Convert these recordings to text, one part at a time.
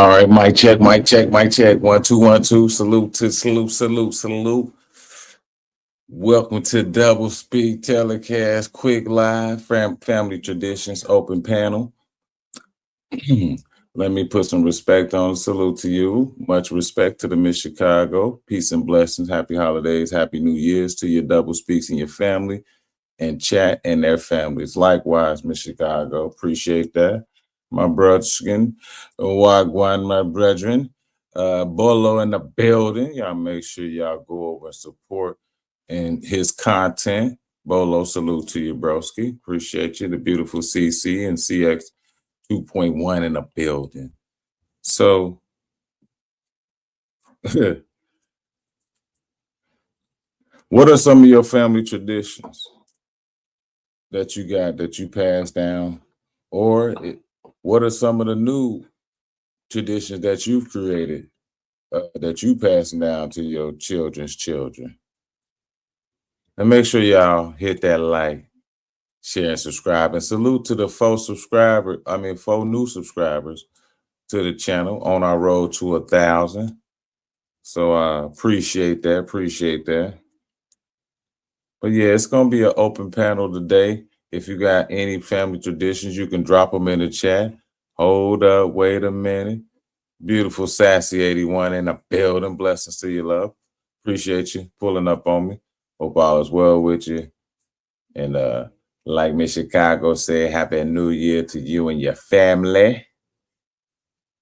All right, mic check, mic check, mic check. 1 2 1 2. Salute. Welcome to Double Speak Telecast, quick live, family traditions, open panel. Let me put some respect on. Salute to you. Much respect to the Miss Chicago. Peace and blessings. Happy holidays. Happy New Year's to your Double Speaks and your family and chat and their families. Likewise, Miss Chicago. Appreciate that. My brotherskin, Wagwan, my brethren. Bolo in the building. Y'all make sure y'all go over and support and his content. Bolo, salute to you, broski. Appreciate you. The beautiful CC and CX 2.1 in the building. So, what are some of your family traditions that you got that you passed down? Or what are some of the new traditions that you've created that you passing down to your children's children? And make sure y'all hit that like, share, and subscribe. And salute to the four new subscribers to the channel on our road to 1,000. So I appreciate that. But yeah, it's gonna be an open panel today. If you got any family traditions, you can drop them in the chat. Hold up, wait a minute. Beautiful Sassy 81 in the building. Blessings to you, love. Appreciate you pulling up on me. Hope all is well with you. And like Miss Chicago said, Happy New Year to you and your family.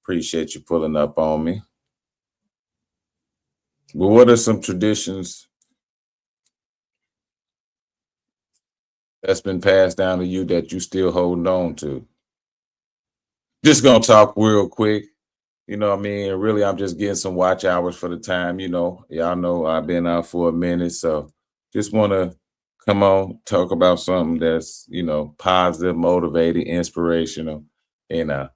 Appreciate you pulling up on me. But what are some traditions that's been passed down to you that you still holding on to? Just gonna talk real quick. You know what I mean? Really, I'm just getting some watch hours for the time. Y'all know I've been out for a minute. So just want to come on, talk about something that's, positive, motivated, inspirational. And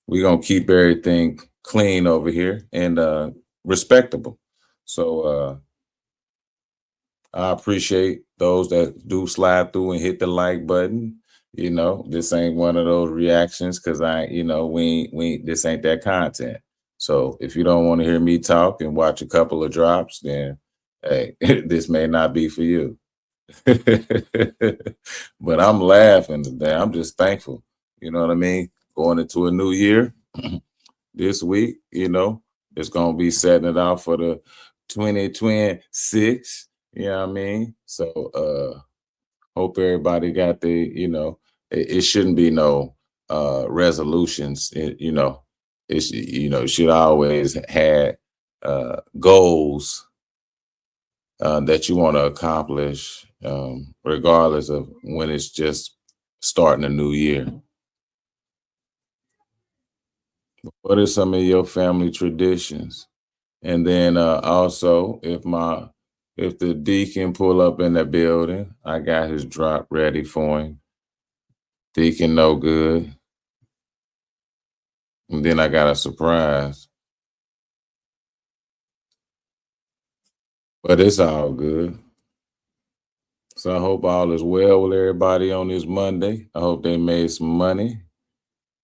we're going to keep everything clean over here and respectable. So I appreciate those that do slide through and hit the like button. This ain't one of those reactions because this ain't that content. So if you don't want to hear me talk and watch a couple of drops, then hey, this may not be for you. But I'm laughing today. I'm just thankful. You know what I mean? Going into a new year this week, it's gonna be setting it out for the 2026. You know what I mean? So hope everybody got it shouldn't be no resolutions. It should always have goals that you want to accomplish, regardless of when it's just starting a new year. What are some of your family traditions? And then also, if the deacon pull up in the building, I got his drop ready for him. Deacon no good. And then I got a surprise. But it's all good. So I hope all is well with everybody on this Monday. I hope they made some money.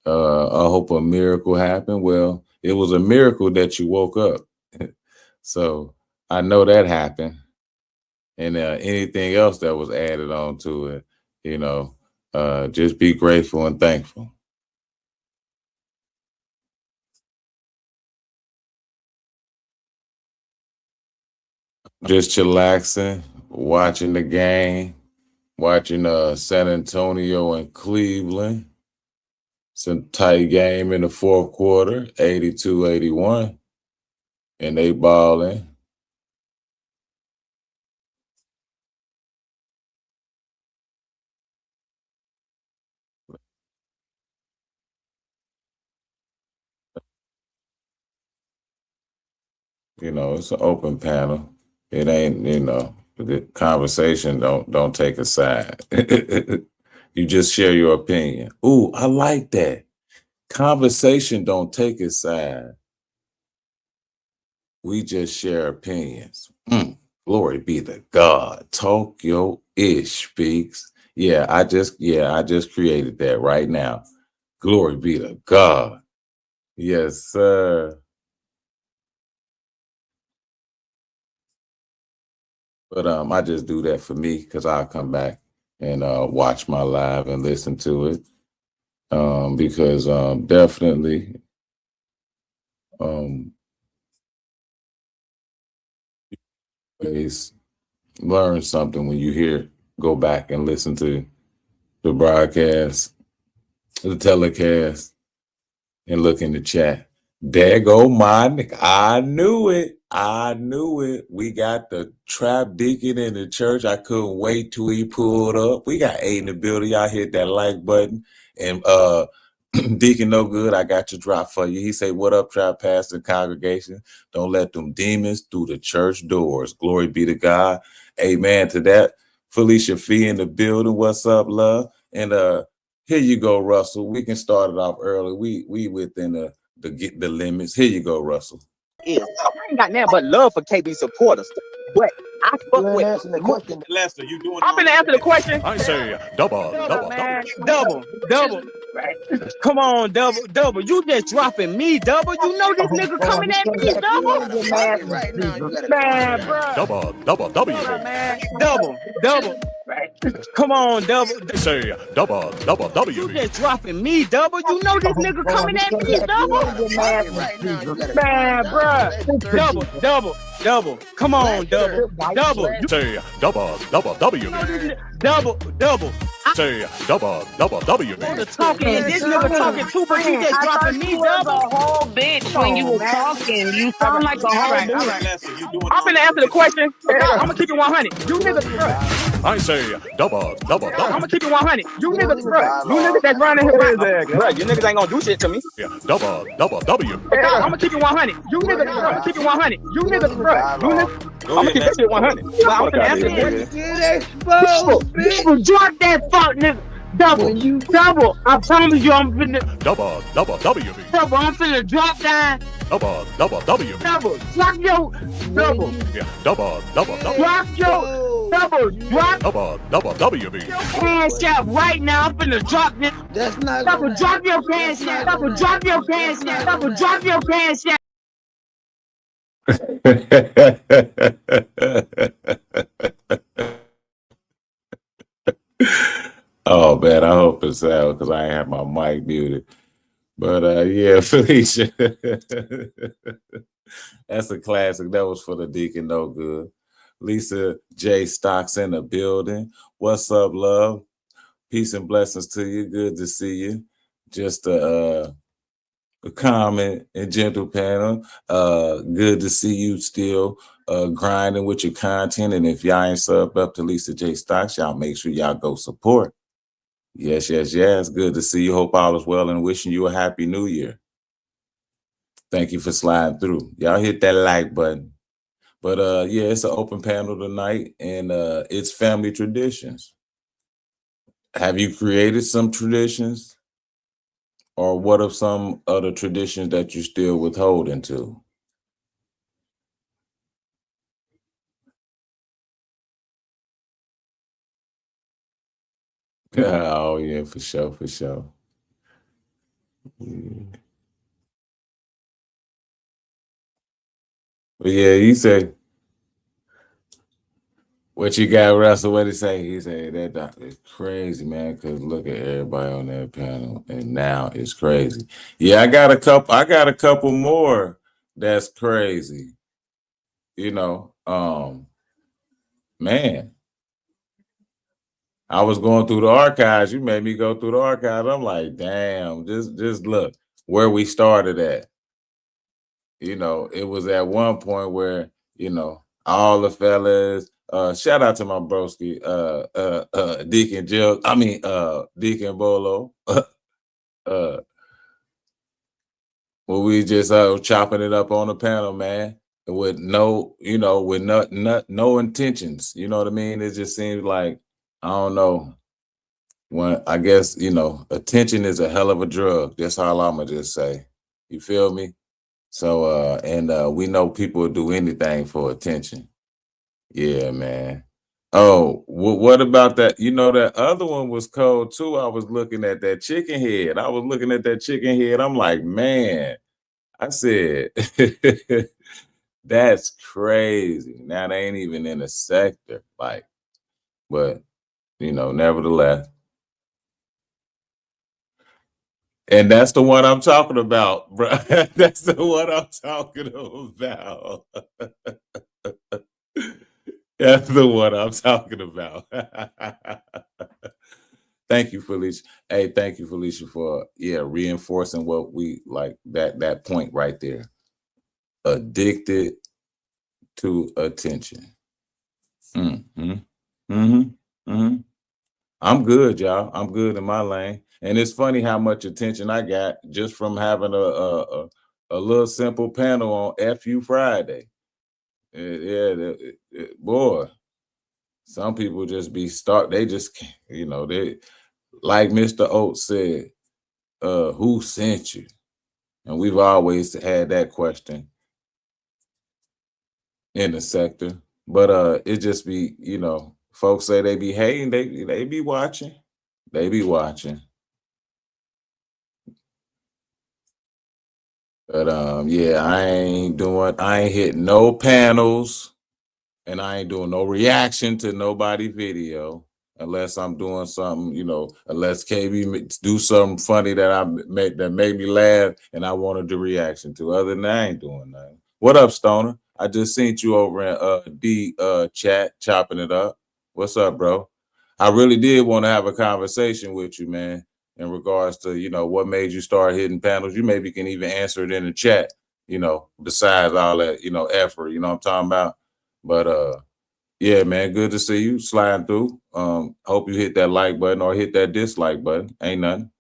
I hope a miracle happened. Well, it was a miracle that you woke up. So I know that happened. And anything else that was added on to it, just be grateful and thankful. Just chillaxing, watching the game, watching San Antonio and Cleveland. Some tight game in the fourth quarter, 82-81, and they balling. It's an open panel. It ain't, the conversation don't take a side. You just share your opinion. Ooh, I like that. Conversation don't take a side. We just share opinions. Glory be to God. Talk your ish, speaks. I just created that right now. Glory be to God. Yes, sir. But I just do that for me because I'll come back and watch my live and listen to it. Because definitely um always learn something when you hear go back and listen to the broadcast, the telecast, and look in the chat. There go my nigga. I knew it. I knew it. We got the trap deacon in the church. I couldn't wait till he pulled up. We got 8 in the building. Y'all hit that like button. And Deacon No Good, I got your drop for you. He say, what up, trap pastor congregation? Don't let them demons through the church doors. Glory be to God. Amen to that. Felicia Fee in the building. What's up, love? And here you go, Russell. We can start it off early. We within the limits. Here you go, Russell. I ain't got nothing but love for KB supporters, but I fuck with. Lester, you doing? I'm gonna answer the question. I say double. Double. Come on, double. You just dropping me, double. You know this nigga coming at me, double. Right now, you gotta Man, bro. Double W. Man, double. Come on, double. I say double W. You just dropping me, double. You know this nigga coming at me, double. right now, you gotta Man, bro. Double. Come on, double. You say double W. Double. Say double W. Talking, this nigga talking too, but you just dropping me, double. A whole bitch when you were talking. You sound like a whole bitch. All right, Lester, you doing? I'm gonna answer the question. I'm gonna keep it 100. You niggas, bro. I say double. I'm gonna keep it 100. You niggas, bro. You niggas that's running here, bro. You niggas ain't gonna do shit to me. Yeah, double W. I'm gonna keep it 100. You niggas, bro. I'm gonna keep it 100. You niggas, bro. I'm gonna keep that shit 100. But I'm gonna answer the question. Double, drop that fuck, nigga. Double. I promise you, I'm finna. Double W. Double, I'm finna drop down. Double W. Double, drop your. Double. Yeah, double. Drop your. Double W. Cash out right now. I'm finna drop this. That's not. Double, drop your cash out. Double, drop your cash out. Double, drop your cash out. Oh man, I hope it's out because I ain't have my mic muted. But yeah, Felicia. That's a classic. That was for the Deacon No Good. Lisa J. Stocks in the building. What's up, love? Peace and blessings to you. Good to see you. Just a comment and gentle panel. Good to see you still grinding with your content. And if y'all ain't sub up to Lisa J. Stocks, y'all make sure y'all go support. Yes. Good to see you. Hope all is well and wishing you a happy new year. Thank you for sliding through. Y'all hit that like button. But yeah, it's an open panel tonight and it's family traditions. Have you created some traditions? Or what are some other traditions that you still withholding to? Oh yeah, for sure. Yeah. But yeah, you say what you got, Russell? What he say? He said that is crazy, man. Cause look at everybody on that panel, and now it's crazy. Yeah, I got a couple more that's crazy. You know, man. I was going through the archives. You made me go through the archives. I'm like, damn, just look where we started at. You know, it was at one point where, you know, all the fellas, shout out to my broski, Deacon Jill, Deacon Bolo. Well, we just chopping it up on the panel, man, with no intentions. You know what I mean? It just seems like, I don't know. When I guess, attention is a hell of a drug. That's all I'ma just say. You feel me? So we know people will do anything for attention. Yeah, man. Oh, what about that? You know, that other one was cold too. I was looking at that chicken head. I'm like, man, I said, that's crazy. Now they ain't even in the sector, like, but nevertheless. And that's the one I'm talking about, bro. That's the one I'm talking about. That's the one I'm talking about. Thank you, Felicia. Hey, thank you, Felicia, for reinforcing what we like that point right there. Addicted to attention. Mm-hmm. Mm-hmm. Mm-hmm. I'm good, y'all. I'm good in my lane. And it's funny how much attention I got just from having a little simple panel on FU Friday. Boy, some people just be they just can't, they like Mr. Oates said, who sent you? And we've always had that question in the sector. But it just be, folks say they be hating, they be watching. They be watching. But I ain't hitting no panels and I ain't doing no reaction to nobody video unless I'm doing something, unless KB do something funny that made me laugh and I wanted the reaction to. Other than that, I ain't doing nothing. What up, Stoner? I just seen you over in D chat chopping it up. What's up, bro? I really did want to have a conversation with you, man, in regards to, what made you start hitting panels. You maybe can even answer it in the chat, besides all that, effort, you know what I'm talking about? But yeah, man, good to see you sliding through. Hope you hit that like button or hit that dislike button. Ain't nothing.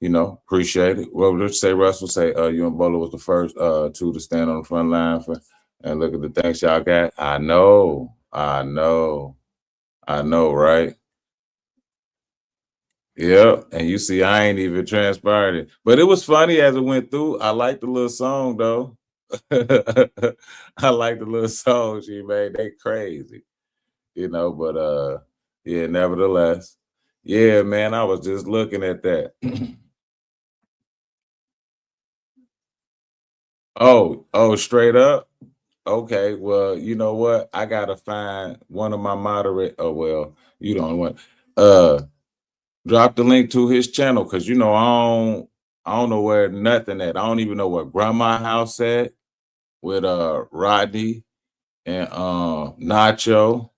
Appreciate it. Well, let's say Russell say you and Bolo was the first two to stand on the front line for and look at the things y'all got. I know, right? Yep. And you see, I ain't even transpired it. But it was funny as it went through. I like the little song though. I like the little song she made. They crazy. But yeah, nevertheless. Yeah, man, I was just looking at that. Oh, straight up. Okay, well, you know what? I gotta find one of my moderate. Oh well, you don't want drop the link to his channel because I don't know where nothing at. I don't even know where grandma house at with Rodney and Nacho.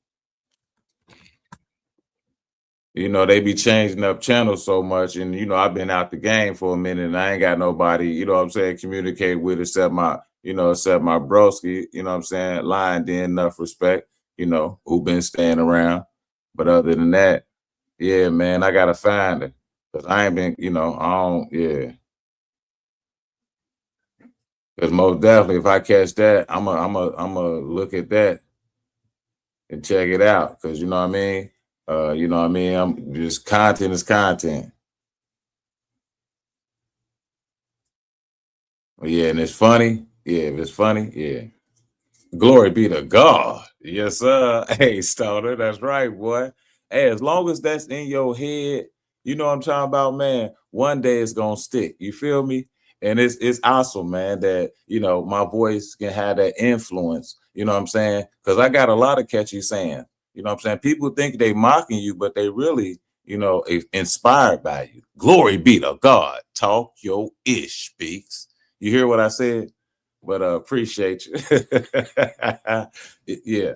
They be changing up channels so much, and I've been out the game for a minute, and I ain't got nobody, what I'm saying, communicate with except my broski, what I'm saying, lying in enough respect, who been staying around. But other than that, yeah, man, I gotta find it. Cause I ain't been, I don't, yeah. Cause most definitely if I catch that, I'm a look at that and check it out. Cause you know what I mean? I'm just content is content. Yeah, and it's funny. Yeah, if it's funny, yeah. Glory be to God. Yes, sir. Hey, Stoner, that's right, boy. Hey, as long as that's in your head, you know what I'm talking about, man. One day it's gonna stick. You feel me? And it's awesome, man, that my voice can have that influence. You know what I'm saying? Because I got a lot of catchy saying. You know what I'm saying? People think they mocking you, but they really, inspired by you. Glory be to God. Talk your ish, speaks. You hear what I said? But appreciate you. Yeah.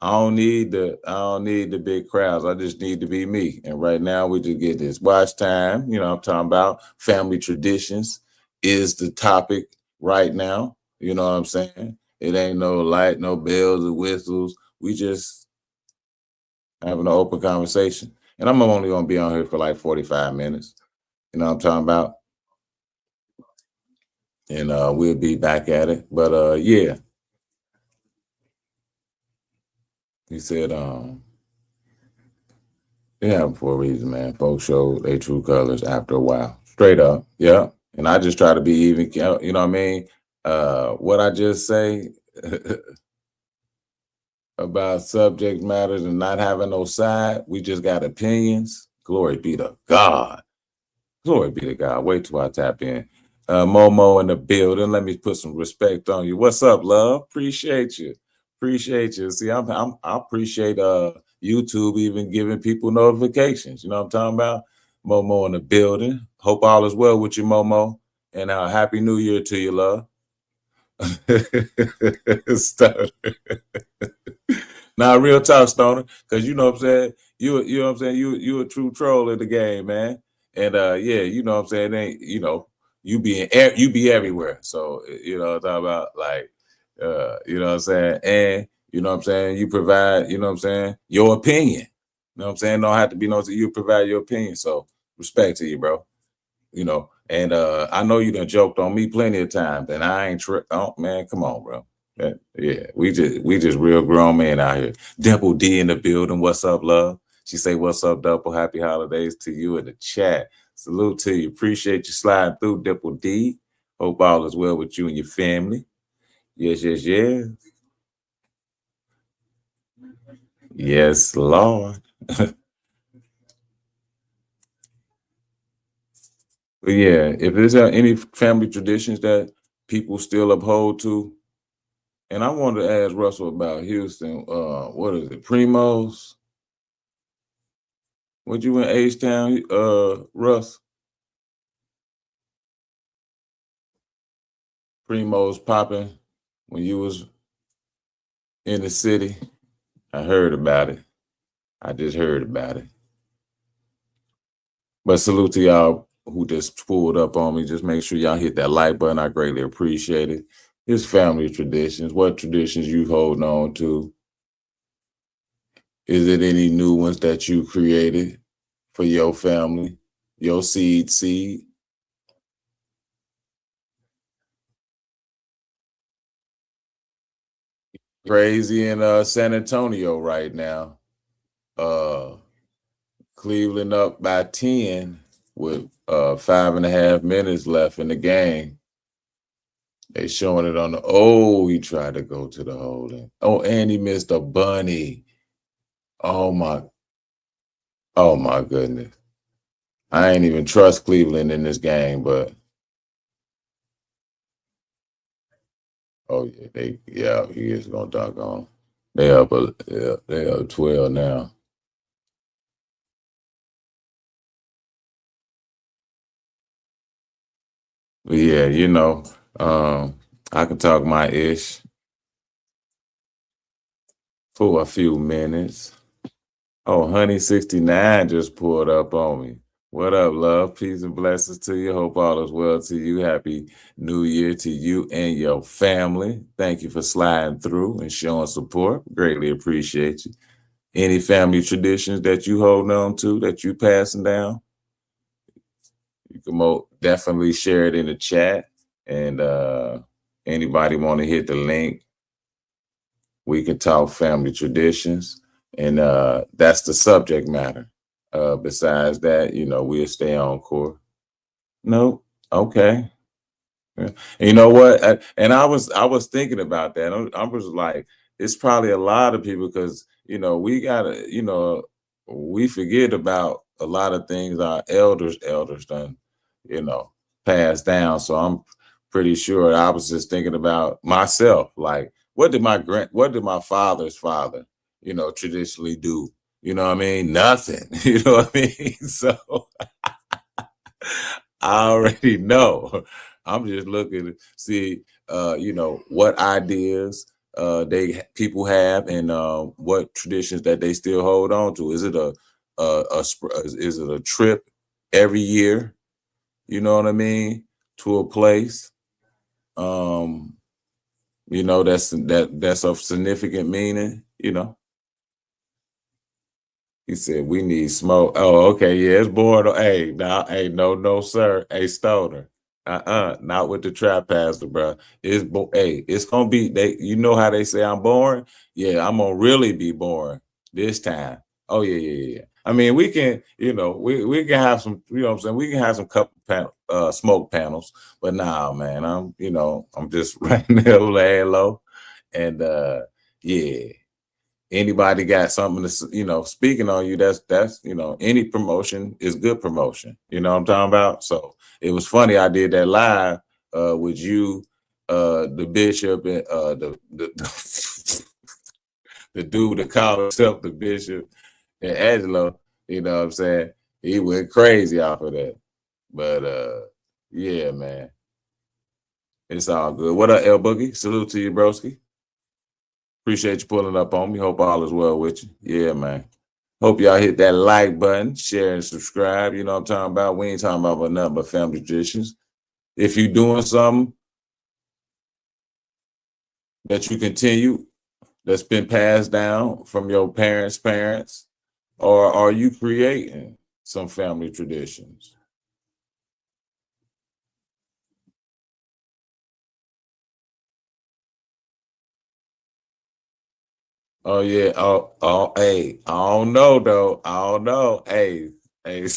I don't need the big crowds. I just need to be me. And right now we just get this watch time. I'm talking about family traditions is the topic right now. You know what I'm saying? It ain't no light, no bells or whistles. We just having an open conversation. And I'm only gonna be on here for like 45 minutes. You know what I'm talking about? And we'll be back at it. But yeah. He said, it happened for a reason, man. Folks show their true colors after a while. Straight up. Yeah. And I just try to be even, you know what I mean? What I just say about subject matters and not having no side, we just got opinions. Glory be to God. Glory be to God. Wait till I tap in. Momo in the building. Let me put some respect on you. What's up, love? Appreciate you. Appreciate you. See, I appreciate YouTube even giving people notifications. You know what I'm talking about? Momo in the building. Hope all is well with you, Momo. And happy New Year to you, love. Stoner. Now, real talk, Stoner, because you know what I'm saying. You know what I'm saying. You a true troll in the game, man. And yeah, you know what I'm saying. It ain't you be everywhere. So you know what I'm talking about, like you know what I'm saying. And you know what I'm saying. You provide, you know what I'm saying, your opinion. You know what I'm saying. Don't have to be you provide your opinion. So respect to you, bro. You know, and I know you done joked on me plenty of times, and I ain't oh man, come on, bro. Yeah, we just real grown men out here. Dimple D in the building. What's up, love? She say, "What's up, Double? Happy holidays to you in the chat." Salute to you. Appreciate you sliding through, Dimple D. Hope all is well with you and your family. Yes, yes, yes. Yes, Lord. But yeah, if there's any family traditions that people still uphold to, and I wanted to ask Russell about Houston. What is it, Primos? What you in H-Town, Russ? Primos popping when you was in the city? I heard about it. I just heard about it. But salute to y'all who just pulled up on me. Just make sure y'all hit that like button. I greatly appreciate it. It's family traditions. What traditions you holding on to? Is it any new ones that you created for your family? Your seed? Crazy in San Antonio right now. Cleveland up by 10 with 5.5 minutes left in the game. They showing it on he tried to go to the holding. Oh, and he missed a bunny. Oh my goodness. I ain't even trust Cleveland in this game, but he is gonna dunk on. They up 12 now. But yeah, I can talk my ish for a few minutes. Oh, Honey 69 just pulled up on me. What up, love? Peace and blessings to you. Hope all is well to you. Happy New Year to you and your family. Thank you for sliding through and showing support. Greatly appreciate you. Any family traditions that you hold on to that you passing down? You can definitely share it in the chat. And anybody want to hit the link, we can talk family traditions. And that's the subject matter. Besides that, we'll stay on course. Nope. Okay. Yeah. And you know what? And I was thinking about that. I was like, it's probably a lot of people because we gotta, we forget about a lot of things our elders done, passed down. So I'm pretty sure I was just thinking about myself, like, what did my father's father, traditionally do? You know what I mean? Nothing. You know what I mean? So I already know. I'm just looking to see, what ideas people have and what traditions that they still hold on to. Is it is it a trip every year? You know what I mean? To a place, that's of significant meaning. He said, "We need smoke." Oh, okay, yeah, it's bored. Hey, hey, no, sir. Hey, Stoner. Not with the trap pastor, bro. Hey, it's gonna be they. You know how they say I'm boring? Yeah, I'm gonna really be boring this time. Oh yeah. I mean, we can, we can have some, what I'm saying, we can have some smoke panels, but nah, man, I'm just right there laying low, and yeah. anybody got something to speaking on you, that's any promotion is good promotion. You know what I'm talking about? So it was funny. I did that live with you, the bishop, and the dude that called himself the bishop, and Angelo. You know what I'm saying? He went crazy off of that. But yeah, man, it's all good. What up, L Boogie? Salute to you, broski. Appreciate you pulling up on me. Hope all is well with you. Yeah, man. Hope y'all hit that like button, share and subscribe. You know what I'm talking about? We ain't talking about nothing but family traditions. If you doing something that you continue that's been passed down from your parents, or are you creating some family traditions? Oh yeah. Oh, hey, I don't know though. I don't know. Hey, hey,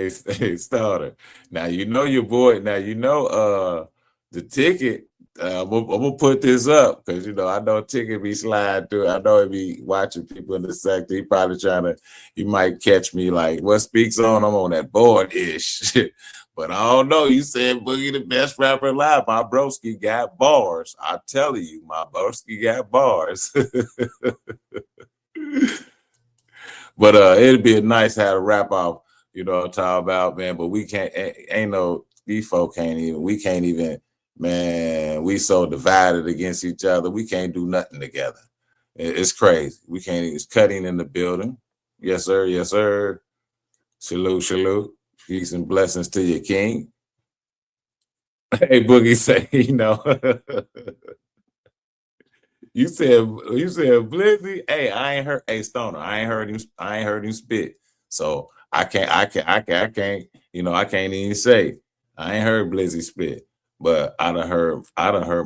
starter. Now you know your boy. Now you know the ticket. I'm gonna put this up because I know ticket be sliding through. I know he be watching people in the sector. He probably trying to. He might catch me like what speaks on. I'm on that board ish. But I don't know. You said Boogie the best rapper alive. My broski got bars. I tell you, my broski got bars. But it'd be a nice to have a wrap off, what I'm talking about, man. But we can't ain't no these folk we can't even, man, we so divided against each other. We can't do nothing together. It's crazy. We can't it's cutting in the building. Yes, sir, yes, sir. Salute, salute. Peace and blessings to your king. Hey, Boogie say, you said Blizzy. Hey, I ain't heard. Hey, Stoner, I ain't heard him. I ain't heard him spit. So I can't. I can't even say I ain't heard Blizzy spit. But I done heard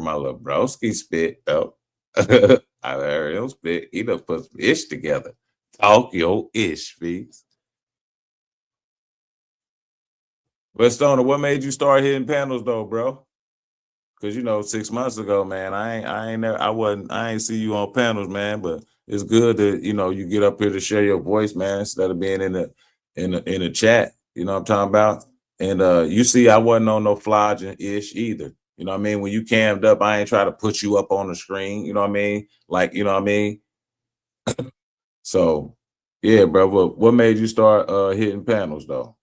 my little broski spit though. I heard him spit. He done put some ish together. Talk your ish, fees. But Stoner, what made you start hitting panels though, bro? Cause 6 months ago, man, I ain't see you on panels, man. But it's good that you get up here to share your voice, man, instead of being in the chat. You know what I'm talking about? And you see, I wasn't on no flogging ish either. You know what I mean? When you cammed up, I ain't try to put you up on the screen. You know what I mean? Like, you know what I mean? So, yeah, bro. What made you start hitting panels though?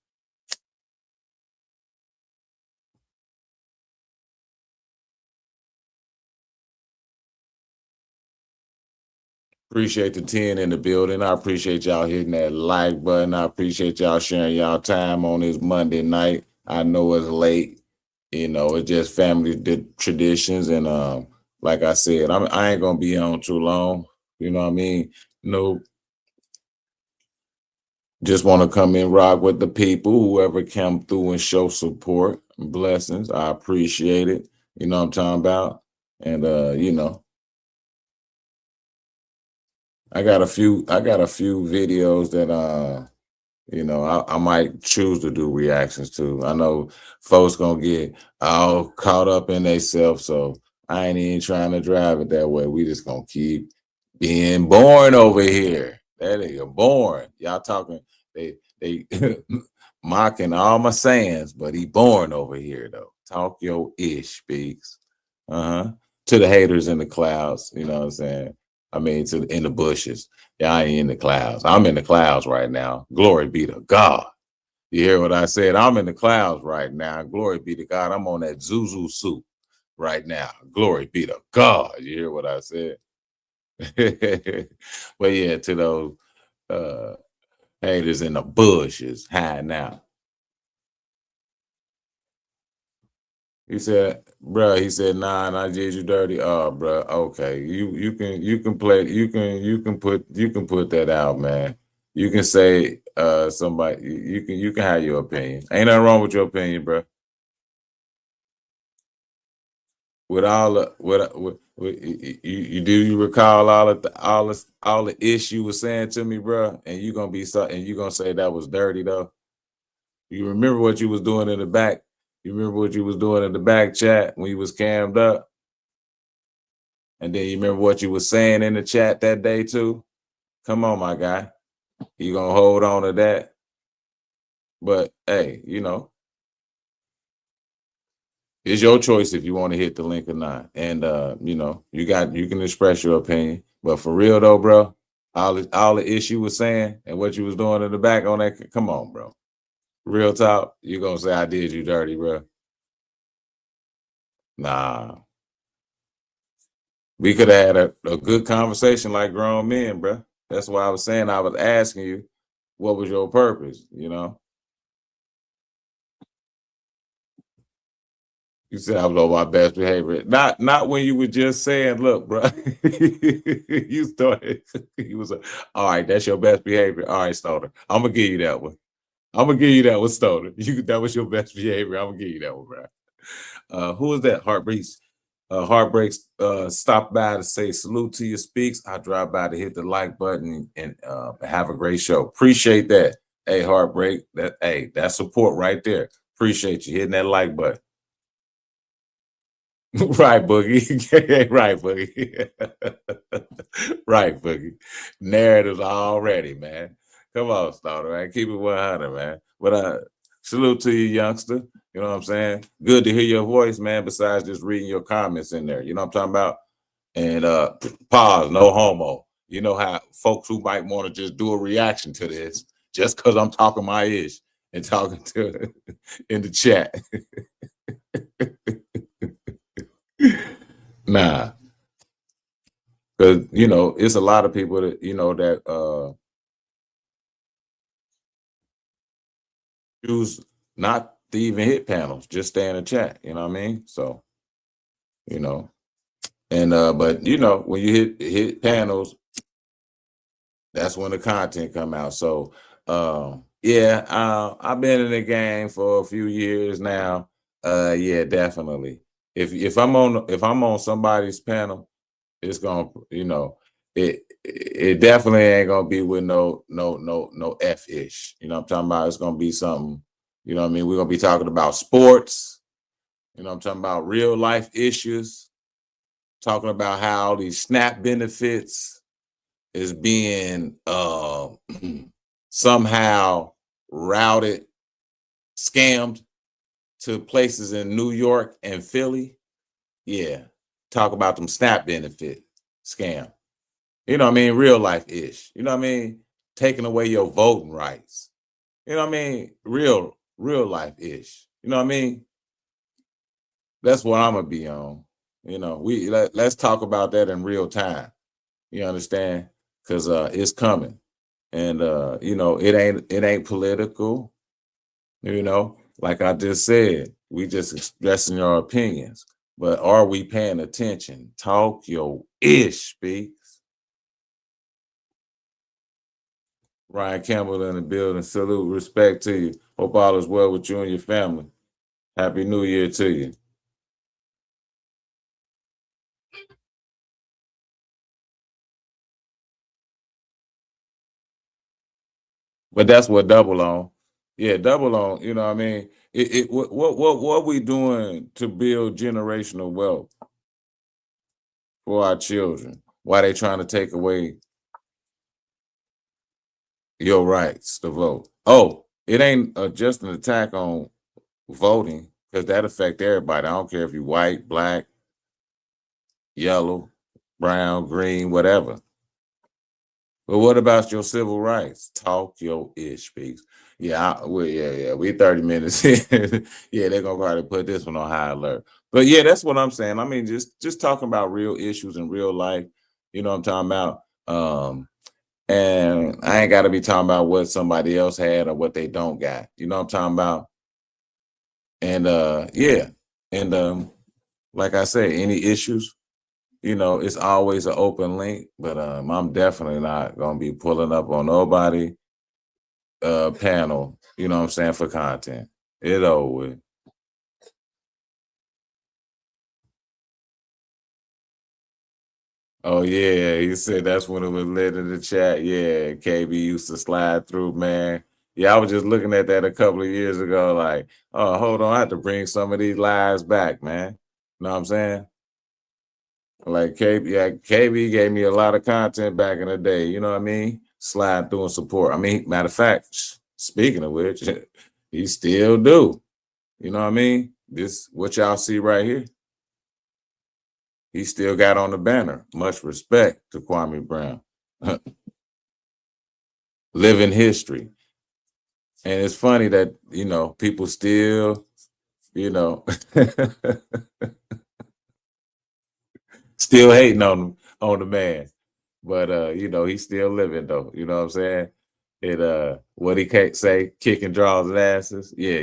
Appreciate the 10 in the building. I appreciate y'all hitting that like button. I appreciate y'all sharing y'all time on this Monday night. I know it's late. It's just family traditions. And like I said, I ain't going to be on too long. You know what I mean? No, just want to come in, rock with the people, whoever come through and show support and blessings. I appreciate it. You know what I'm talking about? And, I got a few videos that I might choose to do reactions to. I know folks gonna get all caught up in themselves, so I ain't even trying to drive it that way. We just gonna keep being born over here. That nigga born. Y'all talking they mocking all my sayings, but he born over here though. Talk your ish, speaks. Uh-huh. To the haters in the clouds, you know what I'm saying? I mean, in the bushes. Yeah, I ain't in the clouds. I'm in the clouds right now. Glory be to God. You hear what I said? I'm in the clouds right now. Glory be to God. I'm on that Zuzu soup right now. Glory be to God. You hear what I said? But yeah, to those uh, haters in the bushes hiding out. He said, nah, and I did you dirty. Oh, bro, okay. You can play, you can put that out, man. You can say somebody you can have your opinion. Ain't nothing wrong with your opinion, bro. With all the with you recall all the ish you was saying to me, bro, and you gonna say that was dirty though. You remember what you was doing in the back? You remember what you was doing in the back chat when you was cammed up? And then you remember what you was saying in the chat that day too? Come on, my guy. You gonna hold on to that? But hey, it's your choice if you want to hit the link or not. And you can express your opinion. But for real though, bro, all the issue was saying and what you was doing in the back on that, come on, bro. Real talk, you gonna say I did you dirty, bro. Nah. We could have had a good conversation like grown men, bro. That's why I was saying I was asking you what was your purpose, You said I was on my best behavior. Not when you were just saying, look, bro. You started. You was like, all right, that's your best behavior. All right, Stoner. I'm gonna give you that one. I'm gonna give you that one, Stoner. That was your best behavior. I'm gonna give you that one, bro. Who is that? Heartbreaks. Heartbreaks stop by to say salute to your speaks. I drive by to hit the like button and have a great show. Appreciate that. Hey, Heartbreak. That's support right there. Appreciate you hitting that like button. Right, Boogie. Right, Boogie. Right, Boogie. Narratives already, man. Come on, Starter, man. Keep it 100, man. But salute to you, youngster. You know what I'm saying? Good to hear your voice, man, besides just reading your comments in there. You know what I'm talking about? And pause, no homo. You know how folks who might want to just do a reaction to this just because I'm talking my ish and talking to in the chat. Nah, because it's a lot of people that that choose not to even hit panels, just stay in the chat. You know what I mean? So you know, and but when you hit panels, that's when the content come out. So yeah, I've been in the game for a few years now. Yeah, definitely. If I'm on somebody's panel, it's gonna, it definitely ain't gonna be with no F-ish. You know what I'm talking about? It's gonna be something, what I mean? We're gonna be talking about sports, I'm talking about real life issues, talking about how these SNAP benefits is being somehow routed, scammed to places in New York and Philly. Yeah. Talk about them SNAP benefit scam. You know what I mean? Real life ish. You know what I mean? Taking away your voting rights. You know what I mean? Real life ish. You know what I mean? That's what I'm gonna be on. Let's talk about that in real time. You understand? Because it's coming. And it ain't political, like I just said. We just expressing our opinions. But are we paying attention? Talk your ish, speak. Ryan Campbell in the building. Salute, respect to you. Hope all is well with you and your family. Happy New Year to you. But that's what double on. Yeah, double on. You know what I mean? What we doing to build generational wealth for our children? Why they trying to take away your rights to vote? Oh, it ain't just an attack on voting, because that affect everybody. I don't care if you're white, black, yellow, brown, green, whatever. But what about your civil rights? Talk your ish, speaks. Yeah, we 30 minutes in. Yeah, they're gonna probably put this one on high alert. But yeah, that's what I'm saying. I mean, just talking about real issues in real life. You know what I'm talking about? And I ain't gotta be talking about what somebody else had or what they don't got. You know what I'm talking about? And yeah. And like I say, any issues, it's always an open link, but I'm definitely not gonna be pulling up on nobody panel, you know what I'm saying, for content. It over with. Oh yeah, you said that's when it was lit in the chat. Yeah, KB used to slide through, man. Yeah, I was just looking at that a couple of years ago, like, oh, hold on, I have to bring some of these lives back, man. You know what I'm saying? Like KB gave me a lot of content back in the day. You know what I mean? Slide through and support. I mean, matter of fact, speaking of which, he still do. You know what I mean? This what y'all see right here. He still got on the banner. Much respect to Kwame Brown. Living history. And it's funny that, people still, still hating on the man. But he's still living though. You know what I'm saying? What he can't say, kicking draws and asses. Yeah.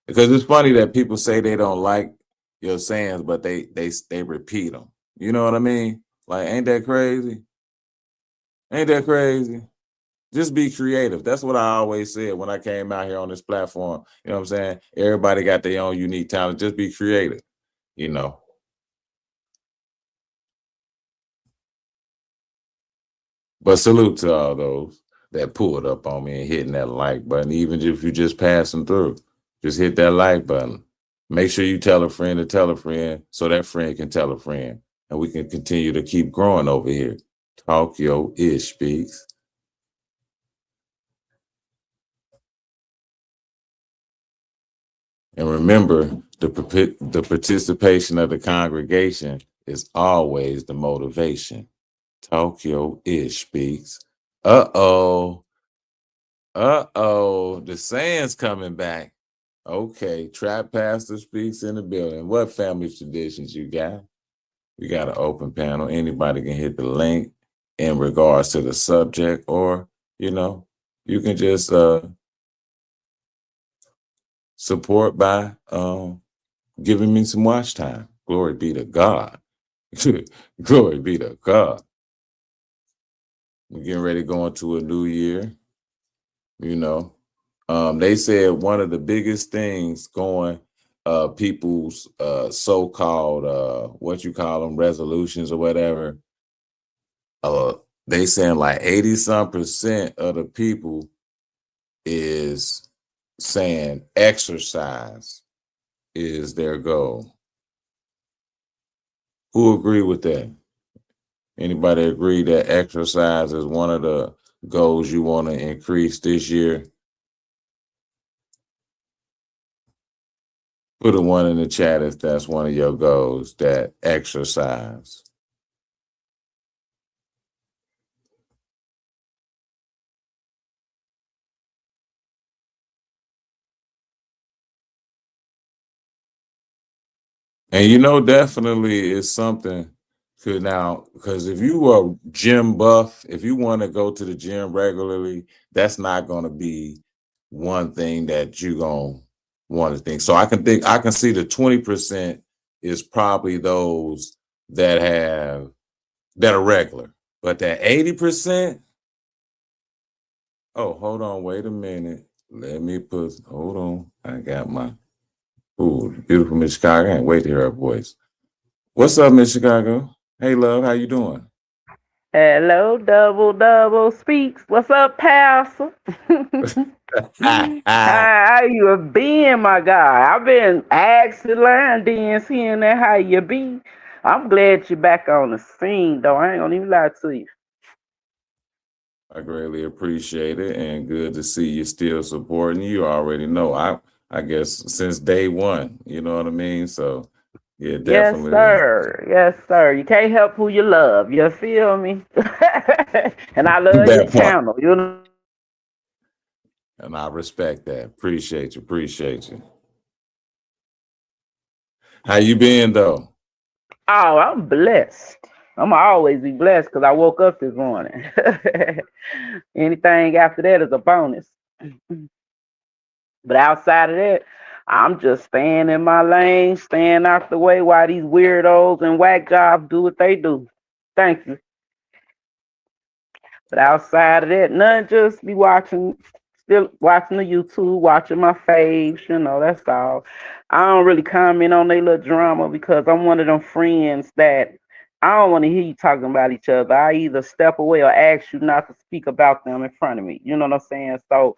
Because it's funny that people say they don't like your sayings, but they repeat them. You know what I mean? Like, ain't that crazy? Ain't that crazy? Just be creative. That's what I always said when I came out here on this platform. You know what I'm saying? Everybody got their own unique talent. Just be creative, you know. But salute to all those that pulled up on me and hitting that like button. Even if you just passing through, just hit that like button. Make sure you tell a friend to tell a friend so that friend can tell a friend. And we can continue to keep growing over here. Talk Yo Ish Speaks. And remember, the participation of the congregation is always the motivation. Talk Yo Ish Speaks. Uh-oh. The saying's coming back. Okay, Trap Pastor Speaks in the building. What family traditions you got? We got an open panel. Anybody can hit the link in regards to the subject, or, you can just support by giving me some watch time. Glory be to God. Glory be to God. We're getting ready to go into a new year. They said one of the biggest things going people's so-called what you call them, resolutions or whatever. They saying like 80-some% of the people is saying exercise is their goal. Who agree with that? Anybody agree that exercise is one of the goals you want to increase this year? Put a one in the chat if that's one of your goals, that exercise. And definitely it's something to now, because if you are gym buff, if you want to go to the gym regularly, that's not going to be one thing that you're going to want to think. So I can see the 20% is probably those that are regular, but that 80%, oh, hold on, wait a minute. Hold on. I got beautiful Miss Chicago. I can't wait to hear her voice. What's up, Miss Chicago? Hey, love, how you doing? Hello, double speaks. What's up, Pastor? How you have been, my guy? I've been asking line dance here and there. How you be? I'm glad you're back on the scene, though. I ain't gonna even lie to you. I greatly appreciate it, and good to see you still supporting. You already know, I guess since day one, you know what I mean? So, yeah, Yes, definitely. sir. Yes, sir. You can't help who you love. You feel me? And I love your That part. channel. You know. And I respect that. Appreciate you. How you been, though? Oh, I'm blessed. I'm always be blessed because I woke up this morning. Anything after that is a bonus. But outside of that, I'm just staying in my lane, staying out the way while these weirdos and whack jobs do what they do. Thank you. But outside of that, none, just be still watching the YouTube, watching my faves, that's all. I don't really comment on their little drama because I'm one of them friends that I don't want to hear you talking about each other. I either step away or ask you not to speak about them in front of me. You know what I'm saying? So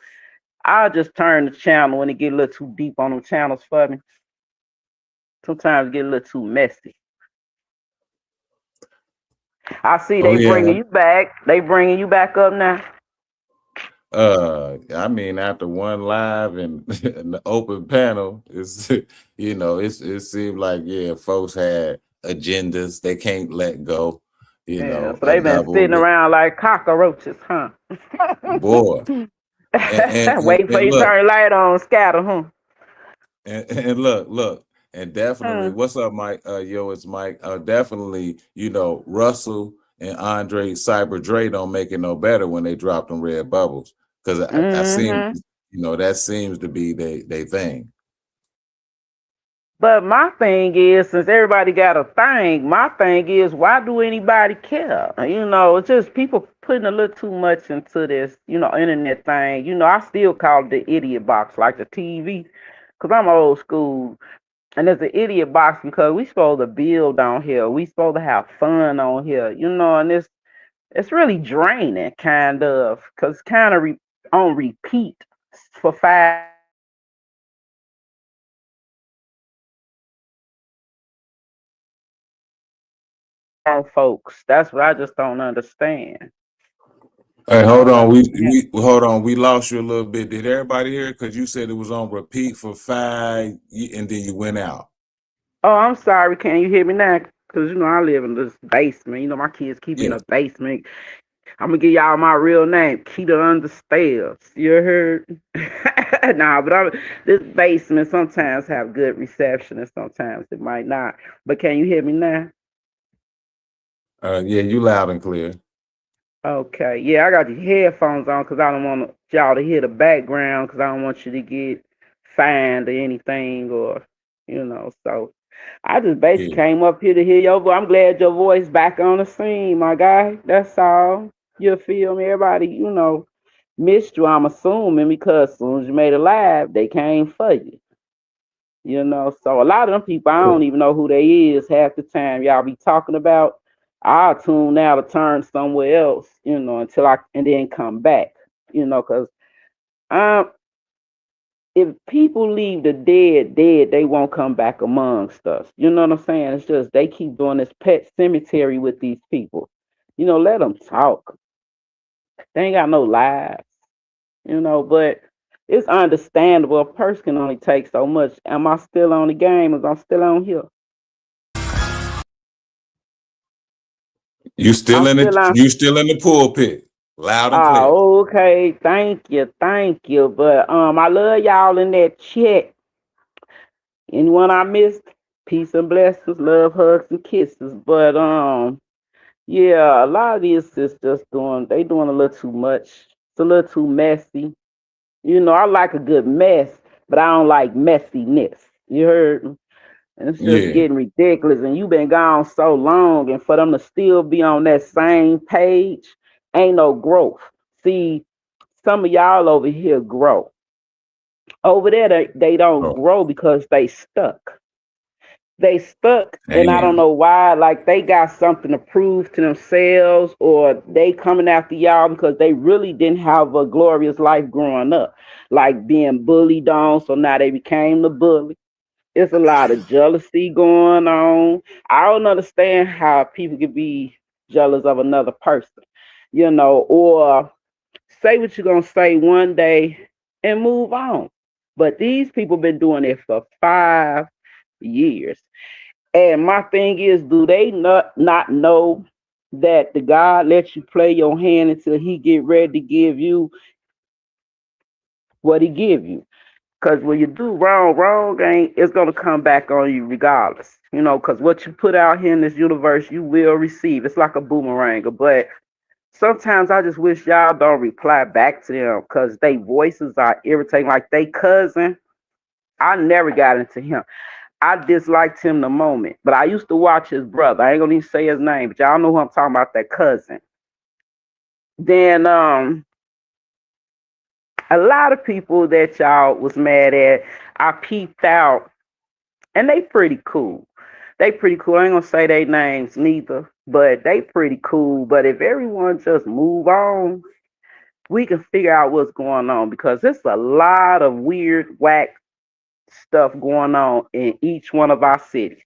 I'll just turn the channel when it get a little too deep on them channels for me. Sometimes get a little too messy. I see Oh they yeah. bringing you back. They bringing you back up now. I mean, after one live and the open panel, it's it seemed like folks had agendas they can't let go. Yeah, so A they've been double sitting around like cockroaches, huh? boy. Waiting for And you to look, turn the light on, scatter, huh? and look, and definitely, Hmm. what's up, Mike? Yo, it's Mike. Definitely, Russell and Andre Cyber Dre don't make it no better when they drop them red bubbles. Because I seem, Hmm. that seems to be they thing. But my thing is, since everybody got a thing, my thing is, why do anybody care? It's just people putting a little too much into this, internet thing. I still call it the idiot box, like the TV, because I'm old school. And it's an idiot box because we supposed to build on here. We supposed to have fun on here, and it's really draining, kind of, because kind of on repeat for 5 folks. That's what I just don't understand. Hey, You know, hold and on. I, yeah. We hold on. We lost you a little bit. Did everybody hear? Because you said it was on repeat for 5, and then you went out. Oh, I'm sorry. Can you hear me now? Because I live in this basement. My kids keep me in Yeah. a basement. I'm gonna give y'all my real name, Keita Understairs. You heard? Nah, but this basement sometimes have good reception and sometimes it might not. But can you hear me now? Yeah, you loud and clear. Okay. Yeah, I got the headphones on because I don't want y'all to hear the background because I don't want you to get fined or anything So I just basically Yeah. came up here to hear your voice. I'm glad your voice back on the scene, my guy. That's all. You feel me? Everybody, missed you, I'm assuming, because as soon as you made it live, they came for you. So a lot of them people, I don't even know who they is half the time y'all be talking about. I'll tune now to turn somewhere else, until and then come back, because um, if people leave the dead, they won't come back amongst us. You know what I'm saying? It's just they keep doing this pet cemetery with these people. Let them talk. They ain't got no lives. But it's understandable. A person can only take so much. Am I still on the game? Is I'm still on here? You still I'm in still it? on. You still in the pulpit, loud and clear. Oh, okay. Thank you. But I love y'all in that chat. Anyone I missed, peace and blessings, love, hugs, and kisses. But yeah, a lot of these sisters doing a little too much. It's a little too messy. I like a good mess, but I don't like messiness. You heard me? And it's just Yeah. getting ridiculous. And you've been gone so long, and for them to still be on that same page, ain't no growth. See, some of y'all over here grow. Over there, they don't Oh, grow because they stuck. They stuck, and I don't damn. know why. Like they got something to prove to themselves, or they coming after y'all because they really didn't have a glorious life growing up, like being bullied on. So now they became the bully. It's a lot of jealousy going on. I don't understand how people can be jealous of another person, or say what you're gonna say one day and move on. But these people been doing it for 5 years. And my thing is, do they not know that the God lets you play your hand until he get ready to give you what he give you? Because when you do wrong, wrong ain't it's gonna come back on you regardless. Because what you put out here in this universe, you will receive. It's like a boomerang. But sometimes I just wish y'all don't reply back to them because they voices are irritating. Like they cousin, I never got into him. I disliked him the moment, but I used to watch his brother. I ain't gonna even say his name, but y'all know who I'm talking about. That cousin. Then a lot of people that y'all was mad at, I peeped out, and they pretty cool. They pretty cool. I ain't gonna say their names neither, but they pretty cool. But if everyone just move on, we can figure out what's going on because it's a lot of weird, whack stuff going on in each one of our cities.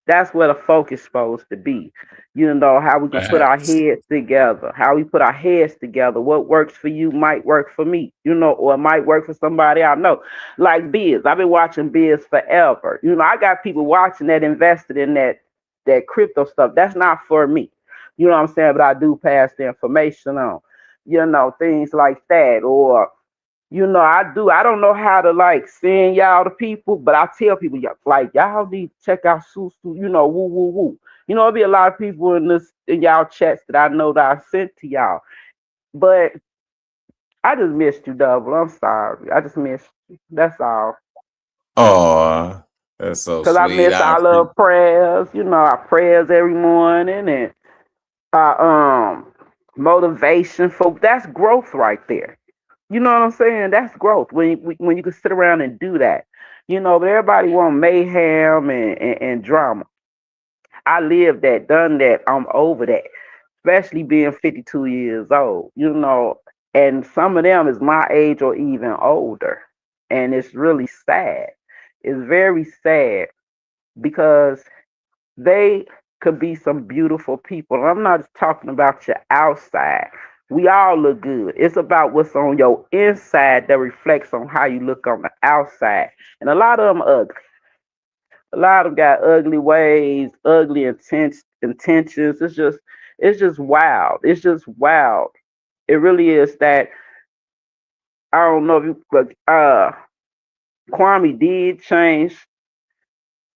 That's where the focus supposed to be. You know, how we can put our Facts. heads together, how we put our heads together. What works for you might work for me, you know, or it might work for somebody I know. Like Biz. I've been watching Biz forever. You know, I got people watching that invested in that crypto stuff. That's not for me. You know what I'm saying? But I do pass the information on. You know, things like that. Or you know, I do. I don't know how to like send y'all to people, but I tell people like y'all need to check out Susu. You know, woo woo woo. You know, there'll be a lot of people in y'all chats that I know that I sent to y'all. But I just missed you, Double. I'm sorry. I just missed you. That's all. Oh, that's so Cause I sweet. miss I our appreciate. love prayers. You know, our prayers every morning and our motivation for that's growth right there. You know what I'm saying? That's growth when you can sit around and do that. You know, but everybody want mayhem and drama. I lived that, done that. I'm over that, especially being 52 years old. You know, and some of them is my age or even older, and it's really sad. It's very sad because they could be some beautiful people. And I'm not just talking about your outside. We all look good. It's about what's on your inside that reflects on how you look on the outside. And a lot of them ugly. A lot of them got ugly ways, ugly intentions. It's just wild. It's just wild. It really is that I don't know if you but Kwame did change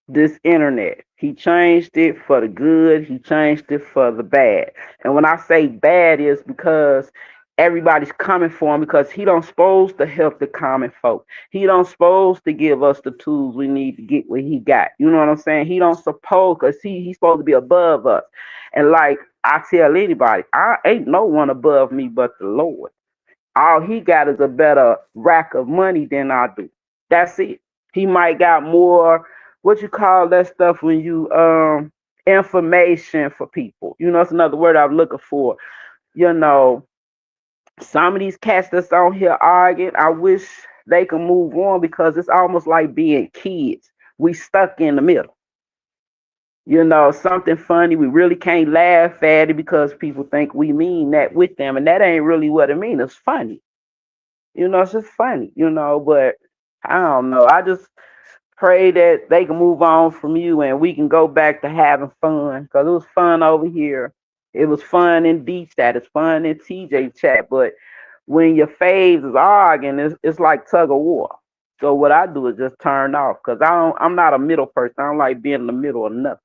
this internet. He changed it for the good, he changed it for the bad. And when I say bad is because everybody's coming for him because he don't supposed to help the common folk. He don't supposed to give us the tools we need to get what he got. You know what I'm saying? He don't suppose because he's supposed to be above us. And like I tell anybody, I ain't no one above me but the Lord. All he got is a better rack of money than I do. That's it. He might got more what you call that stuff when you information for people. You know, it's another word I'm looking for. You know, some of these cats that's on here arguing, I wish they could move on because it's almost like being kids. We stuck in the middle. You know, something funny, we really can't laugh at it because people think we mean that with them, and that ain't really what it means. It's funny. You know, it's just funny, you know, but I don't know. I just pray that they can move on from you and we can go back to having fun because it was fun over here. It was fun in D chat. It's fun in TJ chat. But when your faves is arguing, it's like tug of war. So what I do is just turn off because I'm not a middle person. I don't like being in the middle of nothing.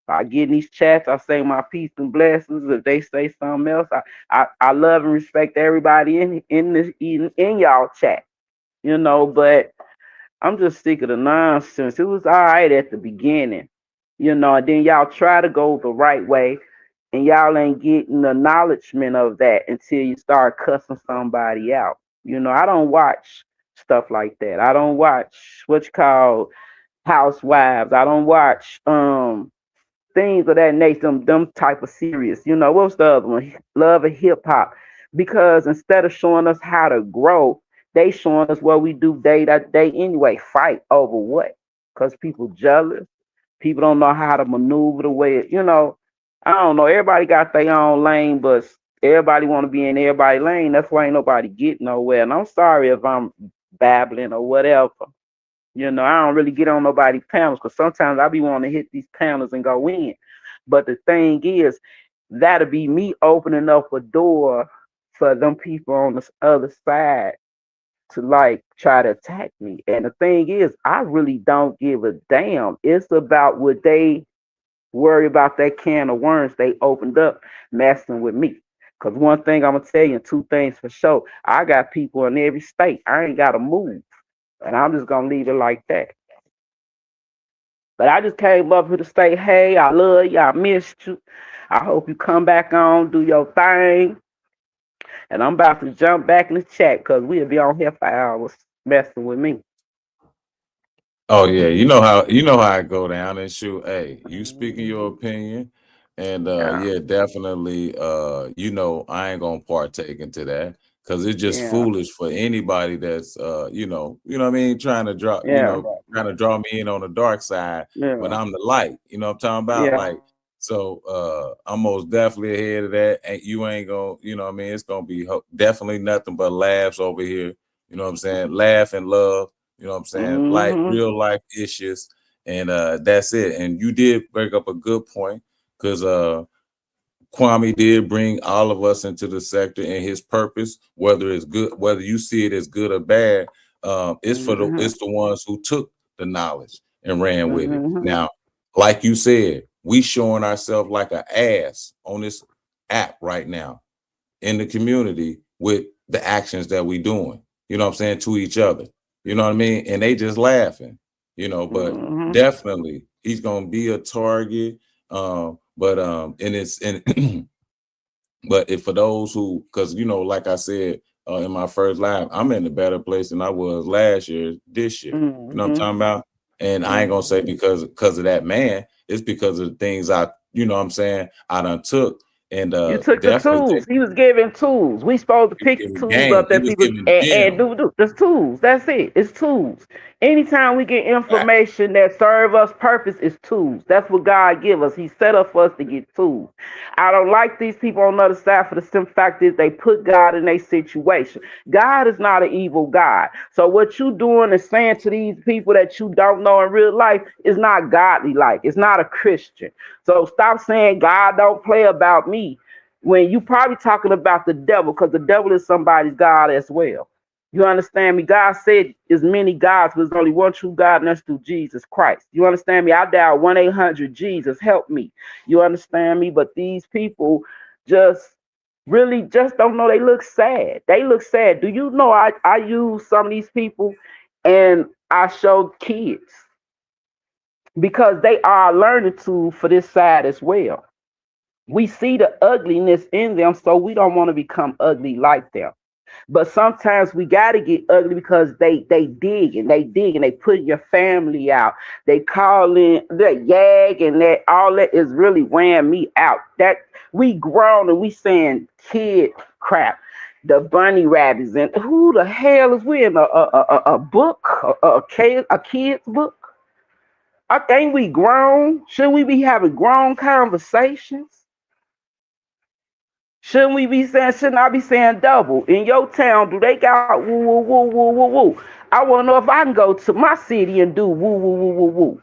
I get in these chats, I say my peace and blessings. If they say something else, I love and respect everybody in y'all chat, you know, but I'm just sick of the nonsense. It was all right at the beginning, you know, and then y'all try to go the right way and y'all ain't getting the acknowledgement of that until you start cussing somebody out. You know, I don't watch stuff like that. I don't watch what you call housewives. I don't watch things of that nature, them type of serious. You know, what's the other one? Love and hip hop. Because instead of showing us how to grow, they showing us what we do day to day anyway. Fight over what? Because people jealous. People don't know how to maneuver the way you know. I don't know. Everybody got their own lane, but everybody want to be in everybody's lane. That's why ain't nobody getting nowhere. And I'm sorry if I'm babbling or whatever. You know, I don't really get on nobody's panels because sometimes I be wanting to hit these panels and go in. But the thing is, that'll be me opening up a door for them people on the other side to like try to attack me. And the thing is, I really don't give a damn. It's about what they worry about that can of worms they opened up messing with me. Cause one thing I'm gonna tell you, and two things for sure, I got people in every state. I ain't gotta move. And I'm just gonna leave it like that. But I just came up here to say, hey, I love you, I missed you. I hope you come back on, do your thing. And I'm about to jump back in the chat because we'll be on here for hours messing with me. Oh yeah, you know how I go down and shoot. Hey, you speaking your opinion, and Yeah. yeah, definitely. You know, I ain't gonna partake into that. because it's just Yeah. foolish for anybody that's what I mean, Yeah. trying to draw me in on the dark side when Yeah. I'm the light. You know what I'm talking about? Yeah. Like, so I'm most definitely ahead of that. And you ain't gonna, what I mean, it's gonna be definitely nothing but laughs over here. You know what I'm saying? Laugh and love, you know what I'm saying? Like Mm-hmm. real life issues. And that's it. And you did bring up a good point, because Kwame did bring all of us into the sector, and his purpose, whether it's good, whether you see it as good or bad, Mm-hmm. it's the ones who took the knowledge and ran with it. Mm-hmm. Now, like you said, we showing ourselves like an ass on this app right now in the community with the actions that we doing. You know what I'm saying, to each other. You know what I mean? And they just laughing. But Mm-hmm. definitely he's gonna be a target. But and it's and but if for those who, because like I said in my first live, I'm in a better place than I was last year, this year. You know what I'm Mm-hmm. talking about? And I ain't gonna say because of that man. It's because of the things you know what I'm saying, I done took, and You took the definitely tools. He was giving tools. We supposed to he was pick the giving tools game. up He that was people giving and gems. do. Just tools. That's it. It's tools. Anytime we get Right. information that serve us purpose, is tools. That's what God give us. He set up for us to get tools. I don't like these people on the other side for the simple fact is they put God in a situation. God is not an evil God. So what you doing is saying to these people that you don't know in real life is not godly like. It's not a Christian. So stop saying God don't play about me when you probably talking about the devil, because the devil is somebody's God as well. You understand me? God said there's many gods, but there's only one true God, and that's through Jesus Christ. You understand me? I dial 1-800 Jesus, help me. You understand me? But these people just really just don't know. They look sad. They look sad. Do you know I use some of these people and I show kids because they are a learning tool for this side as well. We see the ugliness in them, so we don't want to become ugly like them. But sometimes we gotta get ugly because they put your family out. They call in that yag and that all that is really wearing me out. That we grown and we saying kid crap. The bunny rabbits and who the hell is we in a book a kid's book? I think we grown. Should we be having grown conversations? Shouldn't we be saying, shouldn't I be saying double? In your town, do they got woo, woo, woo, woo, woo, woo? I want to know if I can go to my city and do woo, woo, woo, woo, woo.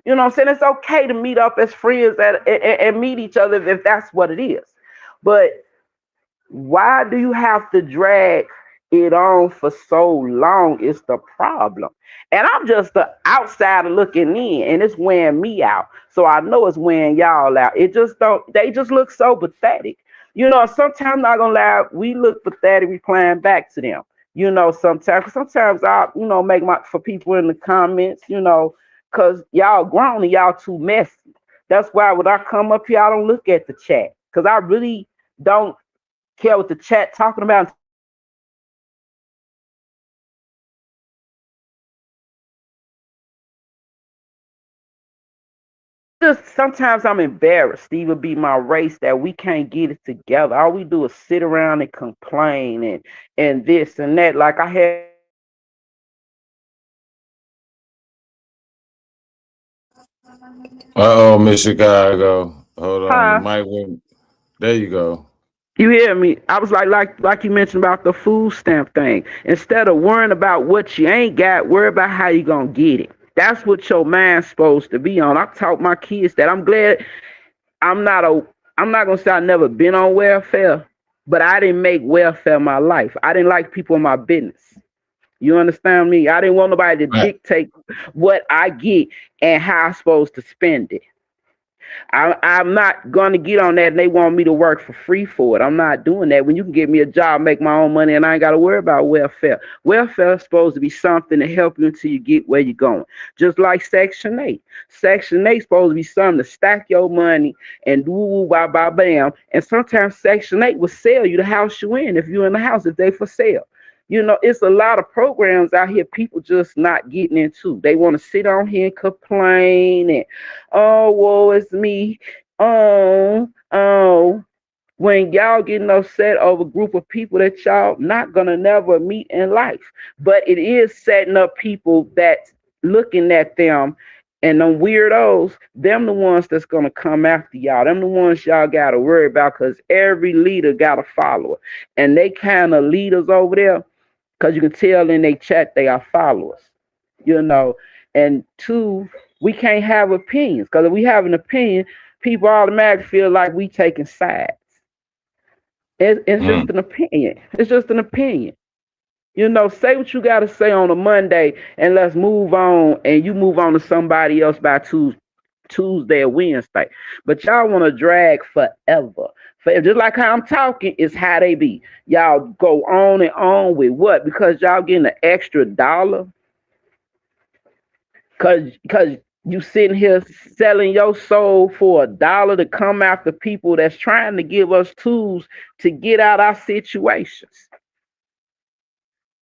You know what I'm saying? It's okay to meet up as friends and meet each other if that's what it is. But why do you have to drag it on for so long? Is the problem. And I'm just the outsider looking in, and it's wearing me out. So I know it's wearing y'all out. It just don't. They just look so pathetic. You know, sometimes not gonna lie, we look pathetic. We playing back to them. You know, sometimes I, make my for people in the comments. Cause y'all grown and y'all too messy. That's why when I come up here, I don't look at the chat, cause I really don't care what the chat talking about until I see what they saying. I just sometimes I'm embarrassed to even be my race that we can't get it together. All we do is sit around and complain and this and that. Like I had a sister the other day. She was saying Uh-oh, Miss Chicago. Hold on, your huh? mic went. There you go. You hear me? I was like you mentioned about the food stamp thing. Instead of worrying about what you ain't got, worry about how you gonna get it. That's what your mind's supposed to be on. I taught my kids that. I'm glad I'm not a I'm not gonna say I never been on welfare, but I didn't make welfare my life. I didn't like people in my business. You understand me? I didn't want nobody to Right. dictate what I get and how I'm supposed to spend it. I'm not going to get on that and they want me to work for free for it. I'm not doing that. When you can give me a job, make my own money, and I ain't got to worry about welfare. Welfare is supposed to be something to help you until you get where you're going. Just like Section 8. Section 8 is supposed to be something to stack your money and woo woo, blah, blah, bam. And sometimes Section 8 will sell you the house you in if you're in the house, if they for sale. It's a lot of programs out here people just not getting into. They want to sit on here and complain and, oh, woe is me. Oh, oh. when y'all getting upset over a group of people that y'all not gonna never meet in life. But it is setting up people that looking at them and them weirdos, them the ones that's gonna come after y'all. Them the ones y'all gotta worry about because every leader got a follower. And they kind of leaders over there, because you can tell in they chat they are followers, you know. And two, we can't have opinions because if we have an opinion, people automatically feel like we taking sides. It's just Mm. an opinion. It's just an opinion. You know, say what you got to say on a Monday and let's move on. And you move on to somebody else by Tuesday or Wednesday. But y'all want to drag forever. Just like how I'm talking, is how they be. Y'all go on and on with what? Because y'all getting an extra dollar? Because you sitting here selling your soul for $1 to come after people that's trying to give us tools to get out our situations.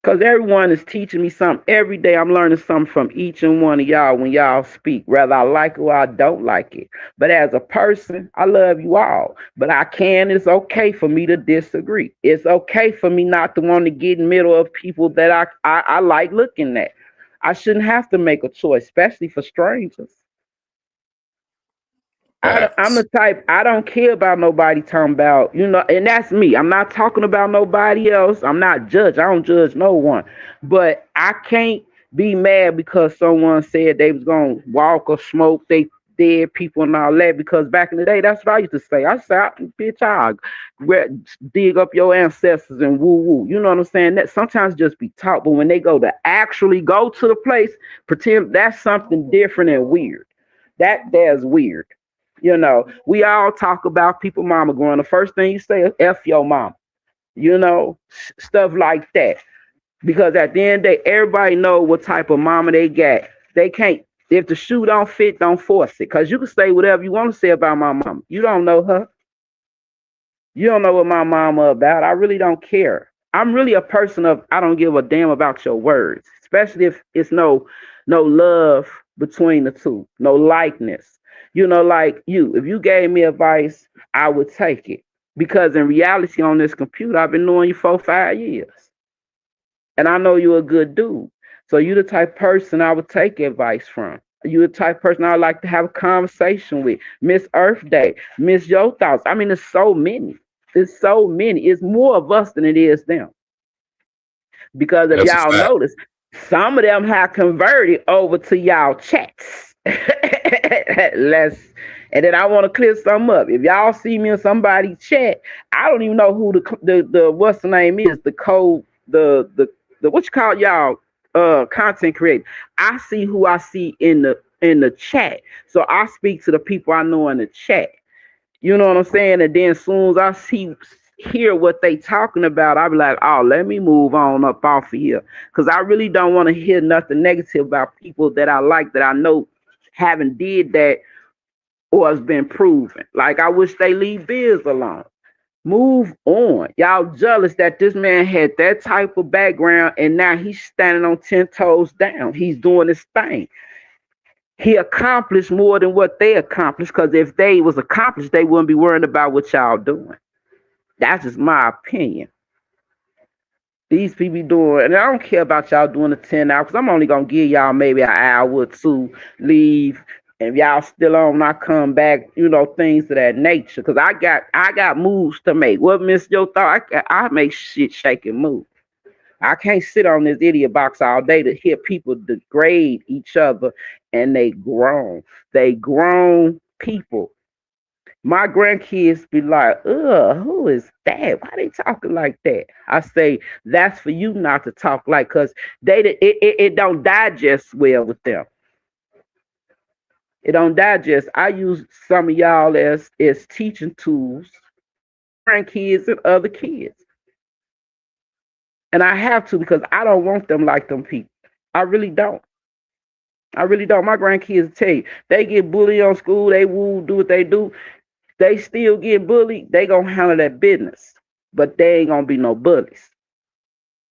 Because everyone is teaching me something. Every day I'm learning something from each and one of y'all when y'all speak, whether I like it or I don't like it. But as a person, I love you all. But it's okay for me to disagree. It's okay for me not to want to get in the middle of people that I like looking at. I shouldn't have to make a choice, especially for strangers. I'm Facts. the type, I don't care about nobody talking about, and that's me. I'm not talking about nobody else. I'm not judge. I don't judge no one. But I can't be mad because someone said they was gonna walk or smoke they dead people and all that. Because back in the day, that's what I used to say. I said, bitch, I'll dig up your ancestors and woo woo. You know what I'm saying? That sometimes just be taught, but when they go to actually go to the place, pretend that's something different and weird. That there's weird. We all talk about people mama growing. The first thing you say is F your mama, stuff like that. Because at the end of the day, everybody know what type of mama they got. They can't, if the shoe don't fit, don't force it. Because you can say whatever you want to say about my mama. You don't know her. You don't know what my mama about. I really don't care. I'm really a person of I don't give a damn about your words, especially if it's no love between the two, no likeness. Like you, if you gave me advice, I would take it. Because in reality, on this computer, I've been knowing you for 5 years. And I know you're a good dude. So you the type of person I would take advice from. You the type of person I would like to have a conversation with. Miss Earth Day, Miss Your Thoughts. I mean, there's so many. There's so many. It's more of us than it is them. Because if That's a y'all fact. notice, some of them have converted over to y'all chats. Let's and then I want to clear some up. If y'all see me in somebody's chat, I don't even know who the what's the name is, the code, the what you call y'all content creator. I see who I see in the chat. So I speak to the people I know in the chat. You know what I'm saying? And then as soon as I hear what they talking about, I be like, oh, let me move on up off of here. Cause I really don't want to hear nothing negative about people that I like that I know haven't did that or has been proven. Like I wish they leave Biz alone. Move on. Y'all jealous that this man had that type of background and now he's standing on 10 toes down. He's doing his thing. He accomplished more than what they accomplished because if they was accomplished, they wouldn't be worrying about what y'all doing. That's just my opinion. These people doing, and I don't care about y'all doing the 10 hours. I'm only gonna give y'all maybe an hour or two, leave, and if y'all still on, I come back. Things of that nature. Cause I got moves to make. What Miss Yo thought? I make shit shake and move. I can't sit on this idiot box all day to hear people degrade each other, and they grown. They grown people. My grandkids be like, ugh, who is that? Why they talking like that? I say, that's for you not to talk like, because it don't digest well with them. It don't digest. I use some of y'all as teaching tools, grandkids and other kids. And I have to because I don't want them like them people. I really don't. I really don't. My grandkids tell you, they get bullied on school, they woo, do what they do. They still get bullied, they gonna handle that business. But they ain't gonna be no bullies.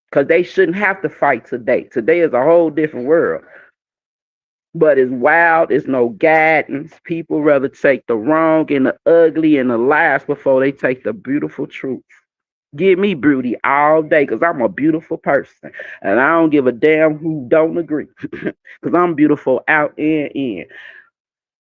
Because they shouldn't have to fight today. Today is a whole different world. But it's wild. It's no guidance. People rather take the wrong and the ugly and the lies before they take the beautiful truth. Give me beauty all day because I'm a beautiful person. And I don't give a damn who don't agree because I'm beautiful out and in.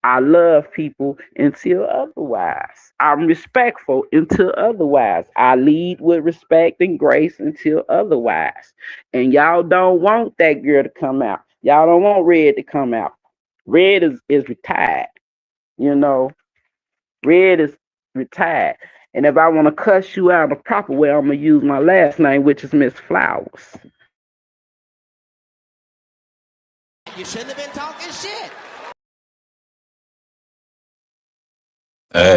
I love people until otherwise. I'm respectful until otherwise. I lead with respect and grace until otherwise. And y'all don't want that girl to come out. Y'all don't want Red to come out. Red is retired. You know, Red is retired. And if I want to cuss you out the proper way, I'm gonna use my last name, which is Miss Flowers. You shouldn't have been talking shit.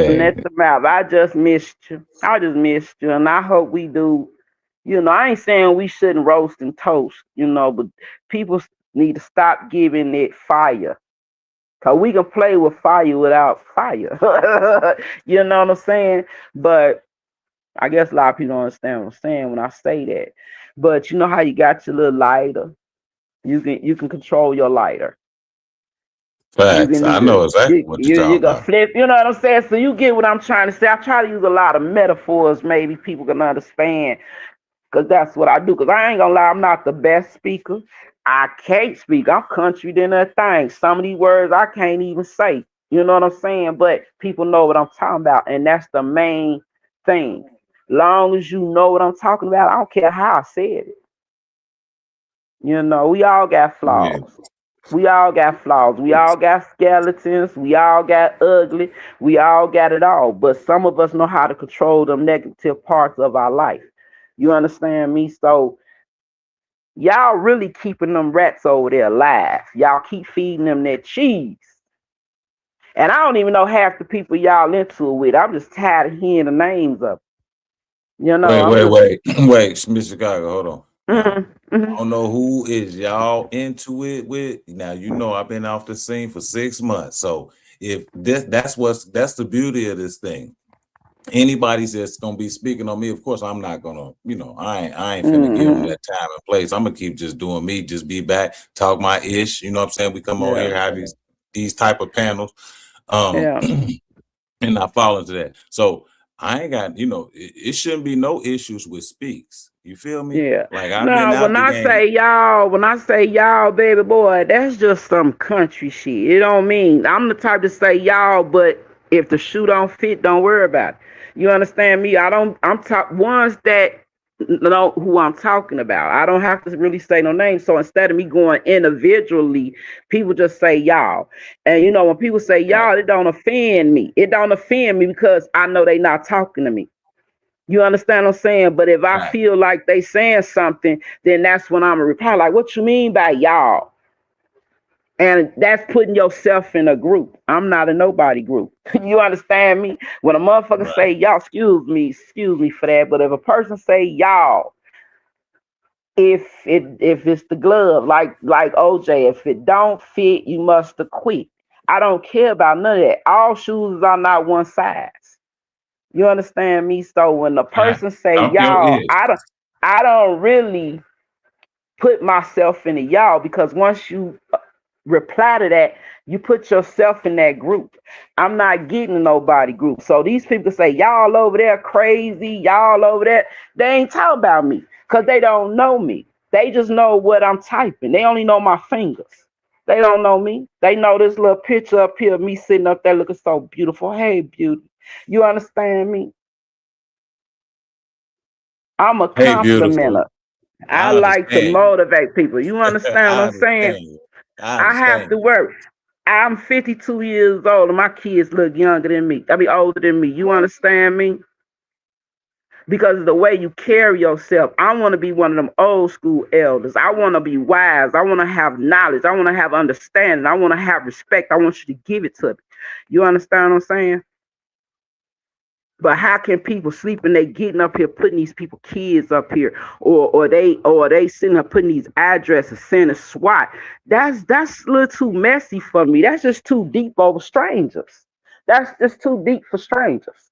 And that's Hey, the mouth. I just missed you. I just missed you, and I hope we do. You know, I ain't saying we shouldn't roast and toast. You know, but people need to stop giving it fire. Cause we can play with fire without fire. You know what I'm saying? But I guess a lot of people don't understand what I'm saying when I say that. But you know how you got your little lighter? You can control your lighter. You facts. can I either know exactly what you're you talking gonna about. flip, you know what I'm saying? So you get what I'm trying to say. I try to use a lot of metaphors, maybe people can understand, because that's what I do. Because I ain't gonna lie, I'm not the best speaker. I can't speak. I'm country than that thing. Some of these words I can't even say. You know what I'm saying? But people know what I'm talking about, and that's the main thing. Long as you know what I'm talking about, I don't care how I said it. You know, we all got Yeah. flaws. We all got flaws. We all got skeletons. We all got ugly. We all got it all. But some of us know how to control them negative parts of our life. You understand me? So y'all really keeping them rats over there alive. Y'all keep feeding them that cheese. And I don't even know half the people y'all into it with. I'm just tired of hearing the names of them. You know, Wait, I'm wait, just wait, wait, Miss Chicago, hold on. Now, mhm, mhm. I don't know who is y'all into it with. Now, you know I've been off the scene for 6 months. So if that's the beauty of this thing. Anybody that's gonna be speaking on me, of course, I'm not gonna, I ain't finna give them Mhm. that time and place. I'm gonna keep just doing me, just be back, talk my ish. You know what I'm saying? We come on Yeah. here, have these type of panels. Um, Yeah. and I fall into that. So I ain't got, it shouldn't be no issues with speaks. You feel me? Yeah. Like I've been No, out the game. when I say y'all, baby boy, that's just some country shit. It don't mean I'm the type to say y'all, but if the shoe don't fit, don't worry about it. You understand me? I'm talk ones that know who I'm talking about. I don't have to really say no names. So instead of me going individually, people just say y'all. And you know, when people say Right, y'all, it don't offend me. It don't offend me because I know they not talking to me. You understand what I'm saying? But if I right, feel like they saying something, then that's when I'm a reply. Like, what you mean by y'all? And that's putting yourself in a group. I'm not a nobody group. You understand me? When a motherfucker right. say y'all, excuse me for that. But if a person say y'all, if it's the glove, like OJ, if it don't fit, you must have quit. I don't care about none of that. All shoes are not one size. You understand me? So when the Right. person say Talk your y'all, ish. I don't really put myself in the y'all because once you reply to that, you put yourself in that group. I'm not getting nobody group. So these people say y'all over there crazy, y'all over there. They ain't talking about me because they don't know me. They just know what I'm typing. They only know my fingers. They don't know me. They know this little picture up here, me sitting up there looking so beautiful. Hey, beauty. You understand me? I'm a Hey, beautiful. complimenter. I I like to understand you. motivate people. You understand what I I'm saying? understand you. I I have understand to you. work. I'm 52 years old and my kids look younger than me. I mean, older than me. You understand me? Because of the way you carry yourself. I want to be one of them old school elders. I want to be wise. I want to have knowledge. I want to have understanding. I want to have respect. I want you to give it to me. You understand what I'm saying? But how can people sleep and they getting up here putting these people kids up here, or they sitting up putting these addresses, sending SWAT? That's a little too messy for me. That's just too deep over strangers. That's just too deep for strangers.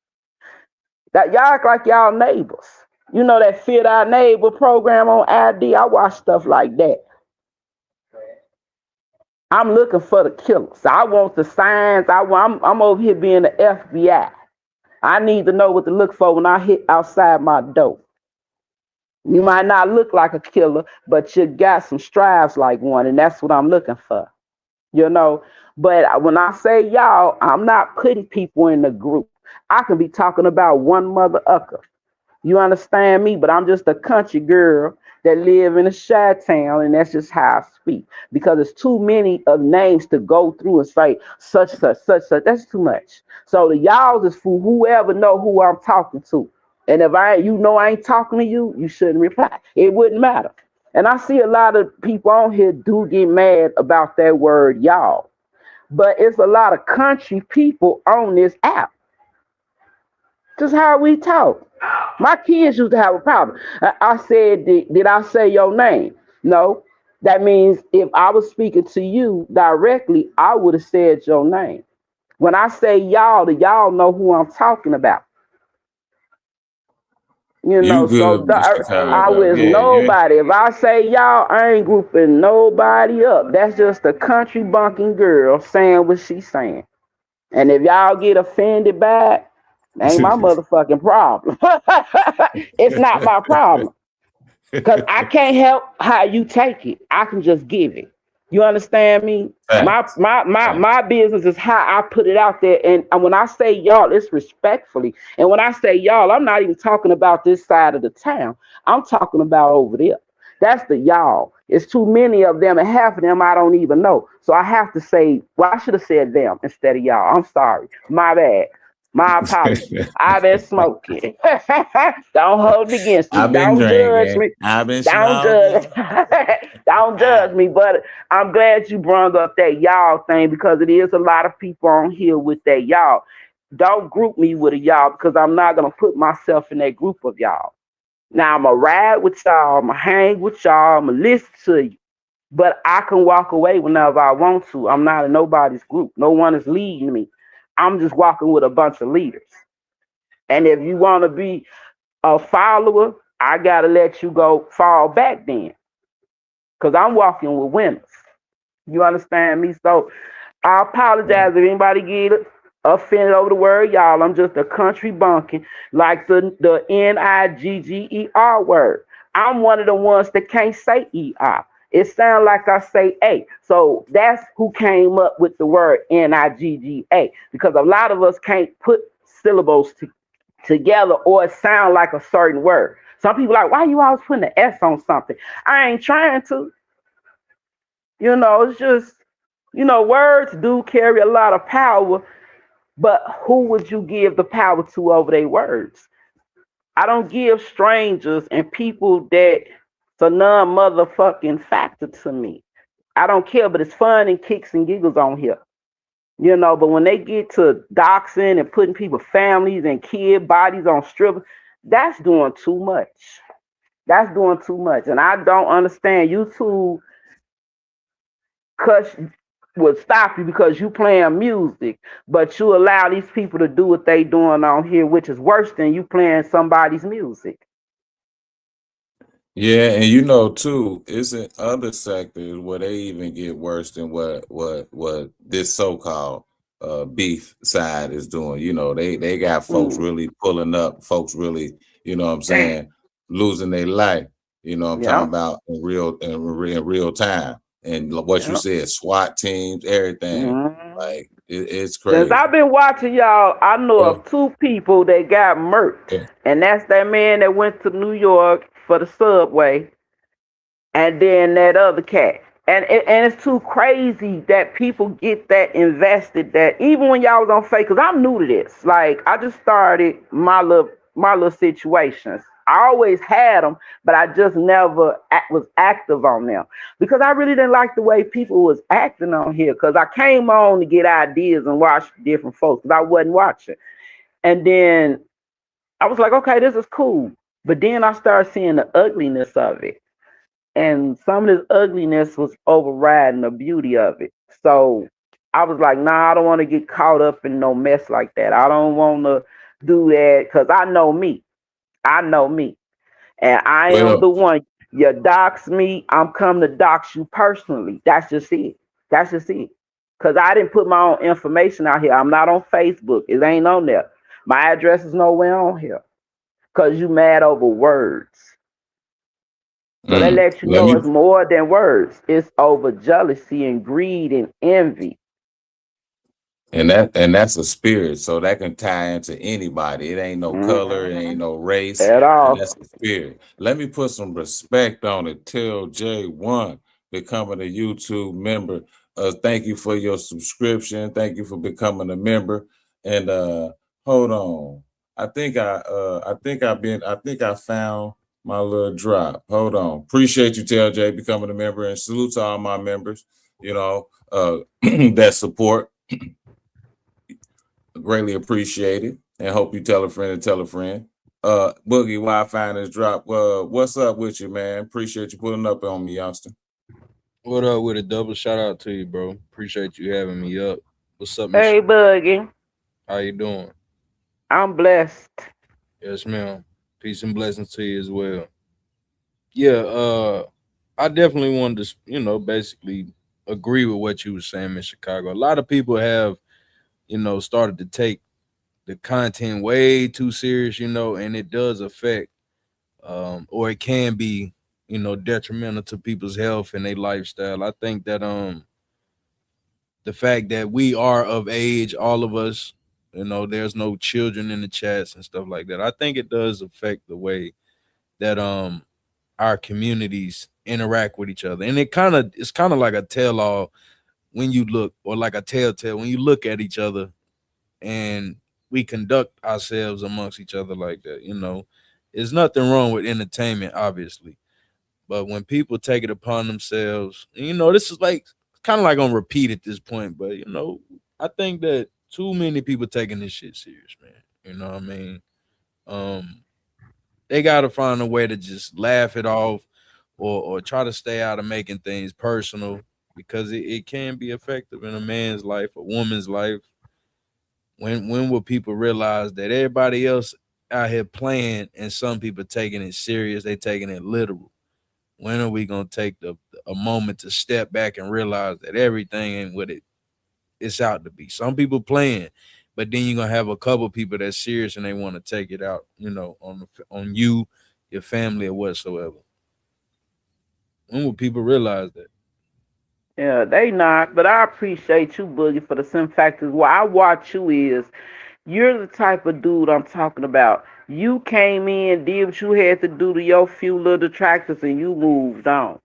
That y'all act like y'all neighbors. You know that Fit Our Neighbor program on ID. I watch stuff like that. I'm looking for the killers. I want the signs. I'm over here being the FBI. I need to know what to look for when I hit outside my door. You might not look like a killer, but you got some strives like one, and that's what I'm looking for. You know, but when I say y'all, I'm not putting people in the group. I can be talking about one mother ucker. You understand me? But I'm just a country girl that live in a shy town, and that's just how I speak. Because it's too many of names to go through and say such. That's too much. So the y'all is for whoever know who I'm talking to. And if I ain't talking to you, you shouldn't reply. It wouldn't matter. And I see a lot of people on here do get mad about that word y'all. But it's a lot of country people on this app. Just how we talk. My kids used to have a problem. I said, did I say your name? No. That means if I was speaking to you directly, I would have said your name. When I say y'all, the y'all know who I'm talking about. You You know, good, so Mr. I Caldwell. was Yeah, yeah. nobody. If I say y'all, I ain't grouping nobody up. That's just a country bunking girl saying what she's saying. And if y'all get offended by it, ain't my motherfucking problem. It's not my problem. Because I can't help how you take it. I can just give it. You understand me? My Facts. my my Facts. my business is how I put it out there. And when I say y'all, it's respectfully. And when I say y'all, I'm not even talking about this side of the town. I'm talking about over there. That's the y'all. It's too many of them, and half of them I don't even know. So I have to say, well, I should have said them instead of y'all. I'm sorry. My bad. My apologies. I've been smoking. Don't hold it against me. I've been Don't judge drinking. me. I've been Don't judge. smoking. Don't judge me. But I'm glad you brought up that y'all thing because it is a lot of people on here with that y'all. Don't group me with a y'all because I'm not gonna put myself in that group of y'all. Now I'm gonna ride with y'all. I'm gonna hang with y'all. I'm gonna listen to you. But I can walk away whenever I want to. I'm not in nobody's group. No one is leading me. I'm just walking with a bunch of leaders. And if you want to be a follower, I gotta let you go fall back then, cause I'm walking with winners. You understand me? So I apologize if anybody get offended over the word y'all. I'm just a country bunking, like the Nigger word. I'm one of the ones that can't say ER. It sounds like I say A. So that's who came up with the word Nigga, because a lot of us can't put syllables together or it sound like a certain word. Some people are like, why you always putting an S on something? I ain't trying to. It's just, words do carry a lot of power, but who would you give the power to over their words? I don't give strangers and people that's a non motherfucking factor to me. I don't care, but it's fun and kicks and giggles on here. But when they get to doxing and putting people's families and kid bodies on strippers, that's doing too much. That's doing too much. And I don't understand. YouTube cuss will stop you because you playing music, but you allow these people to do what they doing on here, which is worse than you playing somebody's music. Yeah, and too, it's in other sectors where they even get worse than what this so-called beef side is doing. They got folks Mm, really pulling up, folks really, what I'm damn. saying, losing their life. I'm Yeah. talking about in real time. And what you Yeah. said, SWAT teams, everything. Mm. Like it's Since crazy. I've been watching y'all, I know Yeah. of two people that got murked. Yeah. And that's that man that went to New York for the subway, and then that other cat. And it's too crazy that people get that invested, that even when y'all was on fake, because I'm new to this. Like, I just started my little situations. I always had them, but I just never was active on them because I really didn't like the way people was acting on here, because I came on to get ideas and watch different folks because I wasn't watching. And then I was like, okay, this is cool. But then I started seeing the ugliness of it, and some of this ugliness was overriding the beauty of it. So I was like, nah, I don't want to get caught up in no mess like that. I don't want to do that because I know me. I know me. And I am Well, the one. You dox me, I'm coming to dox you personally. That's just it. That's just it. Cause I didn't put my own information out here. I'm not on Facebook. It ain't on there. My address is nowhere on here. Cause you mad over words. So they let you Let know me it's more than words. It's over jealousy and greed and envy. and that's a spirit, so that can tie into anybody. It ain't no color, it ain't Mhm. no race, At and all. that's a spirit. Let me put some respect on it. Tell J1 becoming a YouTube member. Thank you for your subscription. Thank you for becoming a member. And hold on. I think I found my little drop. Hold on. Appreciate you, Tell J, becoming a member, and salute to all my members, that support. Greatly appreciated, and hope you tell a friend and tell a friend. Boogie, why I find this drop? What's up with you, man? Appreciate you pulling up on me, youngster. What up with a double shout out to you, bro? Appreciate you having me up. What's up, Miss? Hey, Buggy. How you doing? I'm blessed. Yes, ma'am. Peace and blessings to you as well. Yeah, I definitely wanted to, basically agree with what you were saying in Chicago. A lot of people have, started to take the content way too serious, and it does affect, or it can be, detrimental to people's health and their lifestyle. I think that the fact that we are of age, all of us, there's no children in the chats and stuff like that. I think it does affect the way that our communities interact with each other. And it's kind of like a tell-all when you look, or like a telltale when you look at each other and we conduct ourselves amongst each other like that. There's nothing wrong with entertainment, obviously. But when people take it upon themselves, and, this is like kind of like on repeat at this point, but I think that too many people taking this shit serious, man. You know what I mean? Um, they gotta find a way to just laugh it off, or try to stay out of making things personal, because it can be effective in a man's life, a woman's life. When will people realize that everybody else out here playing and some people taking it serious, they taking it literal? When are we gonna take a moment to step back and realize that everything ain't what it's out to be? Some people playing, but then you're gonna have a couple people that's serious and they want to take it out, on you, your family, or whatsoever. When will people realize that? Yeah, they not. But I appreciate you, Boogie, for the simple fact is why I watch you is you're the type of dude I'm talking about. You came in, did what you had to do to your few little detractors, and you moved on.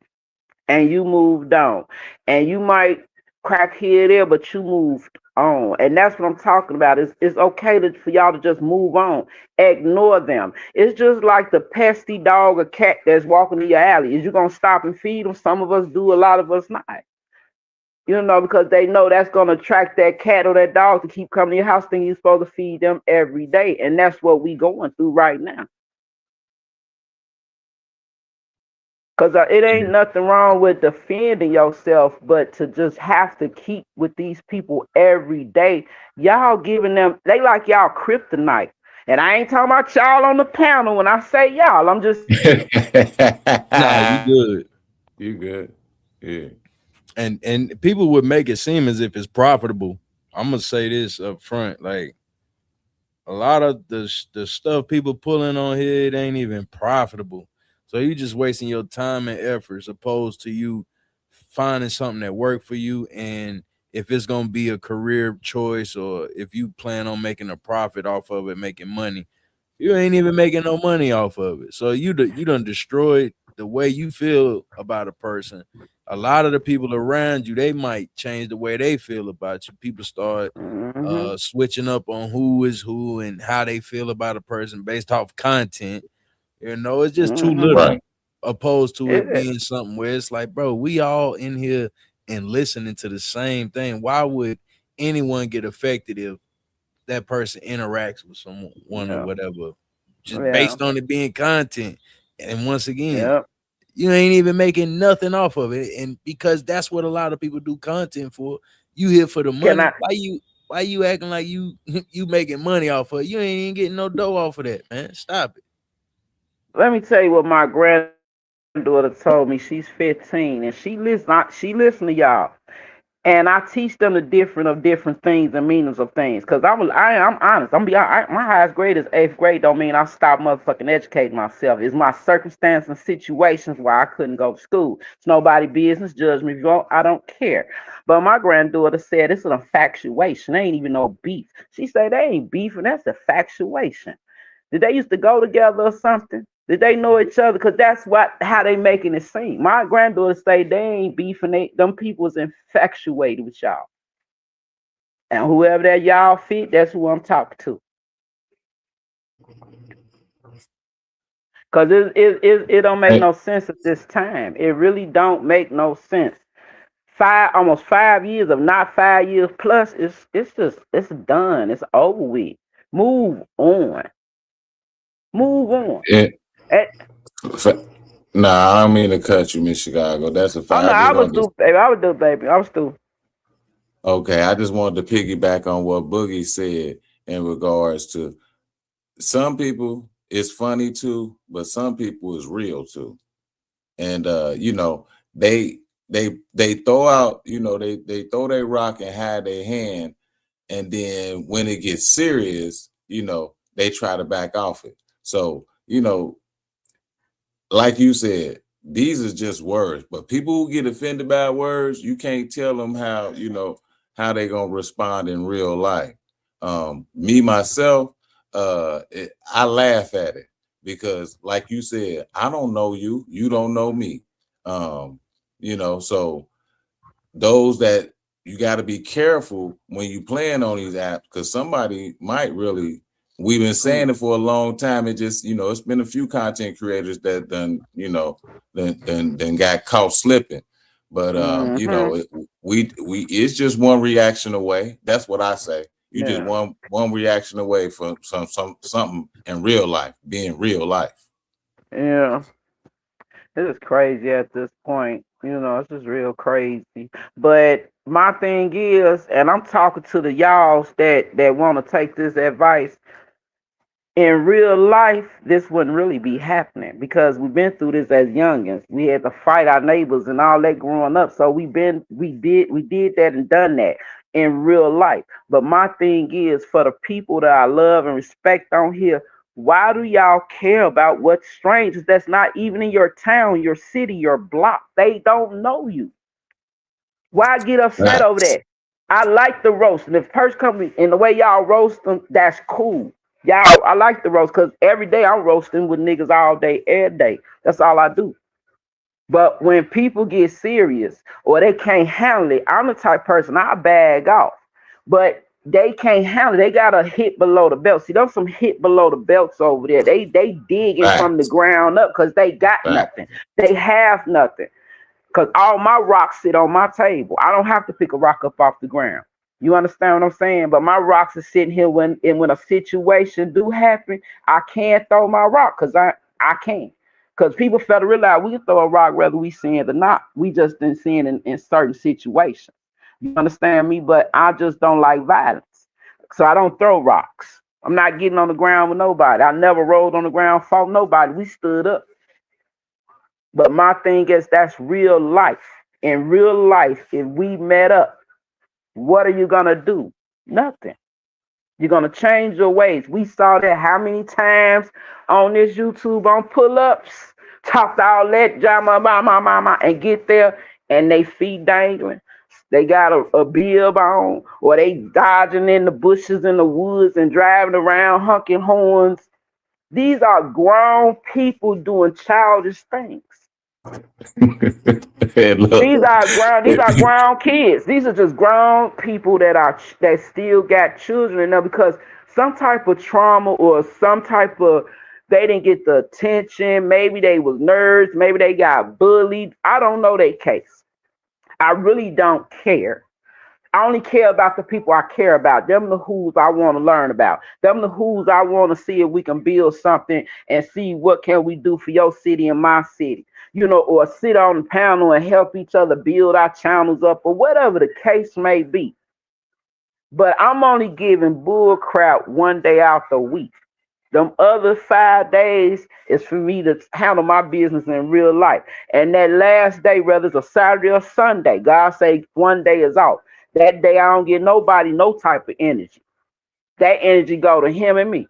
And you moved on. And you might crack here there, but you moved on. And that's what I'm talking about. It's okay for y'all to just move on. Ignore them. It's just like the pesky dog or cat that's walking in your alley. Is you gonna stop and feed them? Some of us do, a lot of us not. Because they know that's gonna attract that cat or that dog to keep coming to your house, thinking you're supposed to feed them every day. And that's what we going through right now. Because it ain't nothing wrong with defending yourself, but to just have to keep with these people every day, y'all giving them, they like y'all kryptonite. And I ain't talking about y'all on the panel when I say y'all. I'm just Nah, you good. You good? Yeah. And people would make it seem as if it's profitable. I'm gonna say this up front, like a lot of the stuff people pulling on here, it ain't even profitable. So you just wasting your time and efforts opposed to you finding something that worked for you. And if it's gonna be a career choice, or if you plan on making a profit off of it, making money, you ain't even making no money off of it. So you done destroyed the way you feel about a person. A lot of the people around you, they might change the way they feel about you. People start mm-hmm, switching up on who is who and how they feel about a person based off content. It's just too mm-hmm. little, Right. opposed to it Yeah. being something where it's like, bro, we all in here and listening to the same thing. Why would anyone get affected if that person interacts with someone or Yeah. whatever, just Yeah. based on it being content? And once again, Yeah. you ain't even making nothing off of it. And because that's what a lot of people do content for. You here for the Can money. I Why you acting like you you making money off of it? You ain't even getting no dough off of that, man. Stop it. let me tell you what my granddaughter told me. She's 15 and she listen to y'all. And I teach them the different things and meanings of things. Cause I'm honest. My highest grade is 8th grade. Don't mean I stopped motherfucking educating myself. It's my circumstance and situations where I couldn't go to school. It's nobody business. Judge me if you want. I don't care. But my granddaughter said it's an infatuation. They ain't even no beef. She said they ain't beefing. That's infatuation. Did they used to go together or something? Did they know each other? Cause that's how they making it seem. My granddaughter say they ain't beefing. Them people is infatuated with y'all, and whoever that y'all fit, that's who I'm talking to. Cause it don't make And, no sense at this time. It really don't make no sense. Almost 5 years of not 5 years plus. It's done. It's over with. Move on. Move on. and Eh, fa- nah, I don't mean to cut you, Miss Chicago. That's a oh fact. no, I just I was wanted to. through, baby. I was through, baby. I was through. Okay, I just wanted to piggyback on what Boogie said in regards to some people. It's funny too, but some people is real too. And they they throw out, they throw their rock and hide their hand, and then when it gets serious, they try to back off it. So like you said, these are just words, but people who get offended by words, you can't tell them how they gonna respond in real life. Me myself, I laugh at it because, like you said, I don't know you, you don't know me. So those that you got to be careful when you playing on these apps because somebody might really. We've been saying it for a long time. It just it's been a few content creators that then got caught slipping. But Mm-hmm. we it's just one reaction away. That's what I say. You just Yeah. one reaction away from something in real life being real life. Yeah. This is crazy at this point. It's just real crazy. But my thing is, and I'm talking to the y'alls that want to take this advice. In real life, this wouldn't really be happening because we've been through this as youngins. We had to fight our neighbors and all that growing up. So we did that and done that in real life. But my thing is for the people that I love and respect on here, why do y'all care about what strangers that's not even in your town, your city, your block? They don't know you. Why get upset over Facts. that? I like the roast, and if person comes and the way y'all roast them, that's cool. Y'all, I like the roast because every day I'm roasting with niggas all day, every day. That's all I do. But when people get serious or they can't handle it, I'm the type of person I bag off. But they can't handle it. They got a hit below the belt. See, there's some hit below the belts over there. They digging from the Facts. ground up because they got Facts. nothing. They have nothing. Because all my rocks sit on my table. I don't have to pick a rock up off the ground. You understand what I'm saying? But my rocks are sitting here when a situation do happen, I can't throw my rock because I can't. Because people fail to realize we can throw a rock whether we see it or not. We just didn't see it in certain situations. You understand me? But I just don't like violence. So I don't throw rocks. I'm not getting on the ground with nobody. I never rolled on the ground, fought nobody. We stood up. But my thing is that's real life. In real life, if we met up, what are you gonna do? Nothing. You're gonna change your ways. We saw that how many times on this YouTube on pull-ups, talked all that drama, and get there and they feet dangling. They got a bib on, or they dodging in the bushes in the woods and driving around honking horns. These are grown people doing childish things. And look, These are grown kids. These are just grown people that still got children in them because some type of trauma or some type of they didn't get the attention. Maybe they was nerds. Maybe they got bullied. I don't know their case. I really don't care. I only care about the people I care about. Them the who's I want to learn about. Them the who's I want to see if we can build something and see what can we do for your city and my city. Or sit on the panel and help each other build our channels up or whatever the case may be. But I'm only giving bull crap one day out the week. Them other 5 days is for me to handle my business in real life. And that last day, whether it's a Saturday or Sunday, God say one day is off. That day I don't get nobody no type of energy. That energy go to him and me.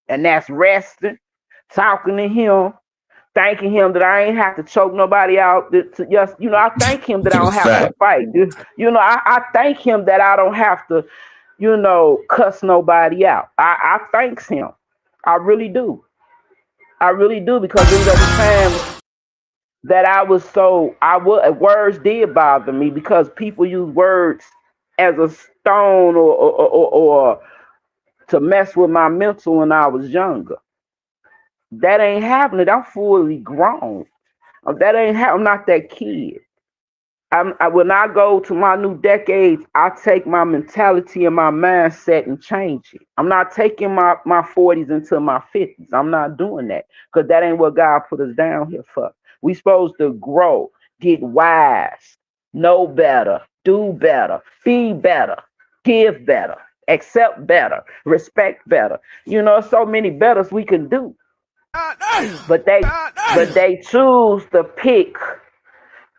And that's resting, talking to him, thanking him that I ain't have to choke nobody out. Just, I thank him that I don't have to Fact. fight. I thank him that I don't have to, cuss nobody out. I thanks him. I really do. I really do, because there was at the time that words did bother me, because people use words as a stone or to mess with my mental when I was younger. That ain't happening. I'm fully grown. That ain't I'm not that kid. When I go to my new decades, I take my mentality and my mindset and change it. I'm not taking my 40s into my 50s. I'm not doing that, because that ain't what God put us down here for. We supposed to grow, get wise, know better, do better, be better, give better, accept better, respect better. So many betters we can do. But they choose to pick,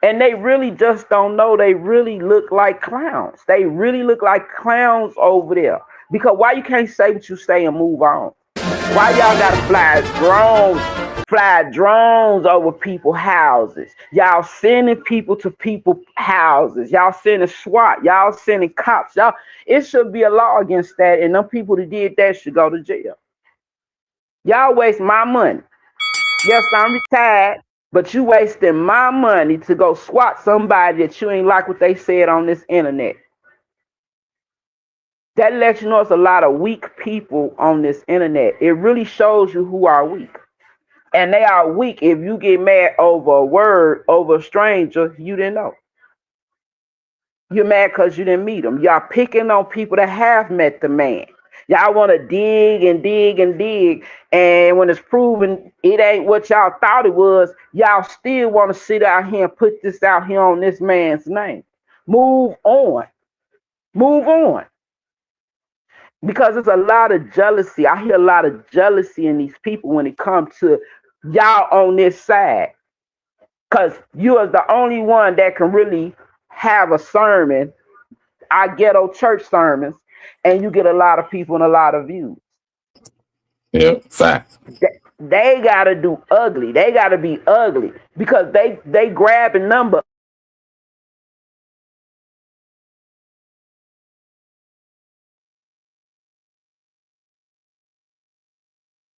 and they really just don't know. They really look like clowns. They really look like clowns over there. Because why you can't say what you say and move on? Why y'all gotta fly drones over people's houses? Y'all sending people to people's houses. Y'all sending SWAT. Y'all sending cops. It should be a law against that, and them people that did that should go to jail. Y'all waste my money. Yes, I'm retired, but you wasting my money to go swat somebody that you ain't like what they said on this internet. That lets you know it's a lot of weak people on this internet. It really shows you who are weak. And they are weak if you get mad over a word, over a stranger you didn't know. You're mad because you didn't meet them. Y'all picking on people that have met the man. Y'all want to dig and dig and dig. And when it's proven it ain't what y'all thought it was, y'all still want to sit out here and put this out here on this man's name. Move on. Move on. Because there's a lot of jealousy. I hear a lot of jealousy in these people when it comes to y'all on this side. Because you are the only one that can really have a sermon, our ghetto church sermons, and you get a lot of people and a lot of views. Yeah, fact. They gotta do ugly. They gotta be ugly, because they grab a number.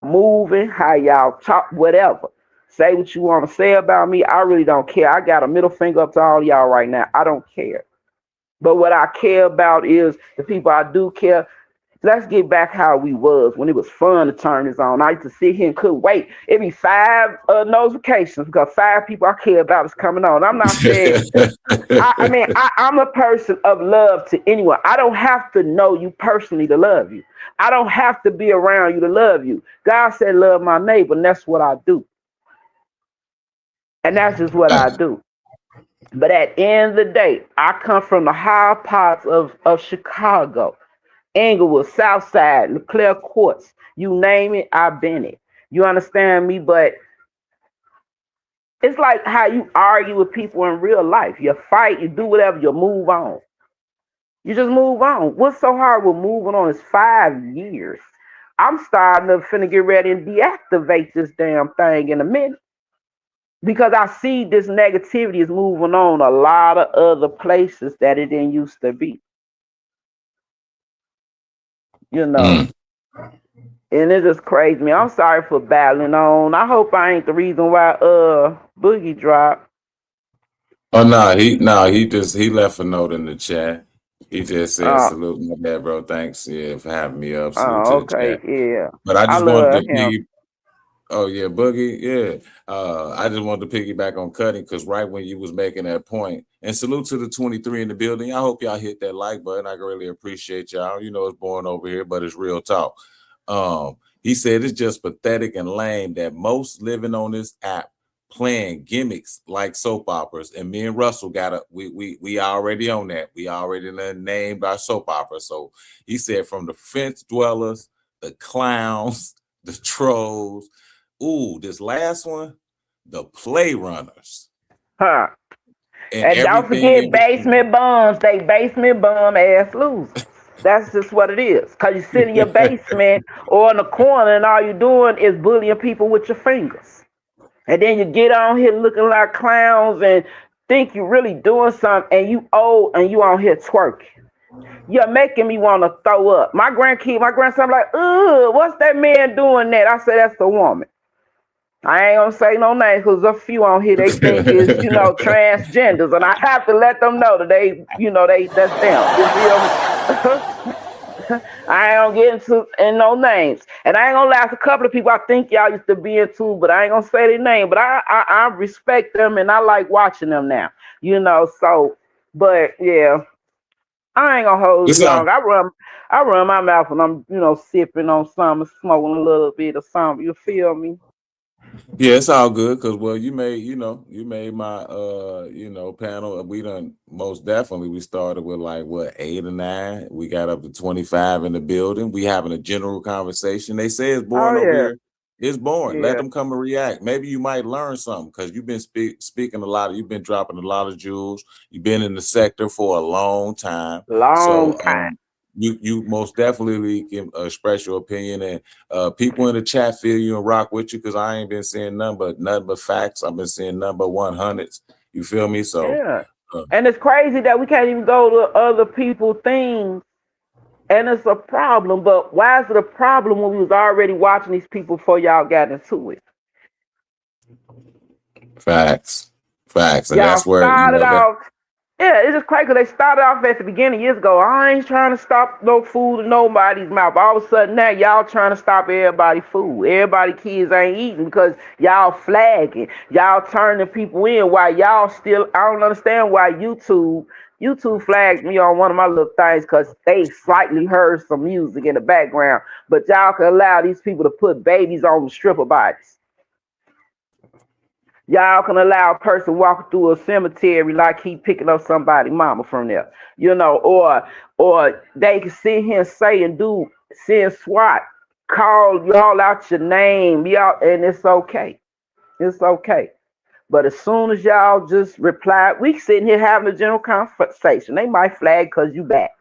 Moving, how y'all talk, whatever. Say what you want to say about me. I really don't care. I got a middle finger up to all y'all right now. I don't care. But what I care about is the people I do care. Let's get back how we was when it was fun to turn this on. I used to sit here and couldn't wait. It'd be 5 notifications because 5 people I care about is coming on. I'm not saying, I'm a person of love to anyone. I don't have to know you personally to love you. I don't have to be around you to love you. God said, love my neighbor, and that's what I do. And that's just what I do. But at the end of the day, I come from the higher parts of Chicago. Englewood, Southside, Leclerc Courts, you name it, I've been it. You understand me? But it's like how you argue with people in real life. You fight, you do whatever, you move on. You just move on. What's so hard with moving on is 5 years. I'm starting to finna get ready and deactivate this damn thing in a minute. Because I see this negativity is moving on a lot of other places that it didn't used to be. And it just crazy me. I'm sorry for battling on. I hope I ain't the reason why Boogie dropped. Oh no, he left a note in the chat. He just said salute my dad, bro. Thanks, for having me up. Salute to the Okay, chat. yeah. But I just wanted to him. Oh yeah, Boogie, yeah. I just wanted to piggyback on Cutting because right when you was making that point, and salute to the 23 in the building. I hope y'all hit that like button. I really appreciate y'all. It's boring over here, but it's real talk. He said it's just pathetic and lame that most living on this app playing gimmicks like soap operas, and me and Russell we already on that. We already named our soap opera. So he said from the fence dwellers, the clowns, the trolls. Ooh, this last one, the play runners, Huh. and And don't everything forget in between. basement bums. They basement bum ass losers. That's just what it is. Cause you sit in your basement or in the corner and all you doing is bullying people with your fingers. And then you get on here looking like clowns and think you really doing something and you old and you on here twerking. You're making me want to throw up. My grandson like, ugh, what's that man doing that? I said, that's the woman. I ain't gonna say no names because a few on here they think is, transgenders, and I have to let them know that that's them. You feel me? I ain't gonna get in no names, and I ain't gonna lie. A couple of people I think y'all used to be into, but I ain't gonna say their name. But I respect them and I like watching them now. So, but yeah, I ain't gonna hold It's you all long. I run my mouth when I'm sipping on something, smoking a little bit of something. You feel me? Yeah, it's all good because well, you made my panel. We done most definitely we started with like what 8 or 9. We got up to 25 in the building. We having a general conversation. They say it's Oh boring over yeah, here. It's boring. Let yeah. them come and react. Maybe you might learn something because you've been speaking a lot. You've been dropping a lot of jewels. You've been in the sector for a long time. Long So time. you most definitely can express your opinion and people in the chat feel you and rock with you because I ain't been seeing nothing but facts. I've been seeing nothing but 100s. You feel me? So Yeah. uh, And it's crazy that we can't even go to other people things, and it's a problem. But why is it a problem when we was already watching these people before y'all got into it? facts, and Y'all that's where started that. off. Yeah, it's just crazy 'cause they started off at the beginning years ago. I ain't trying to stop no food in nobody's mouth. All of a sudden now y'all trying to stop everybody's food. Everybody kids ain't eating because y'all flagging. Y'all turning people in while y'all still. I don't understand why YouTube flagged me on one of my little things because they slightly heard some music in the background. But y'all can allow these people to put babies on stripper bodies. Y'all can allow a person walking through a cemetery like he picking up somebody's mama from there, or they can sit here and say and do send SWAT, call y'all out your name, y'all, and it's okay. It's okay. But as soon as y'all just reply, we sitting here having a general conversation. They might flag because you back.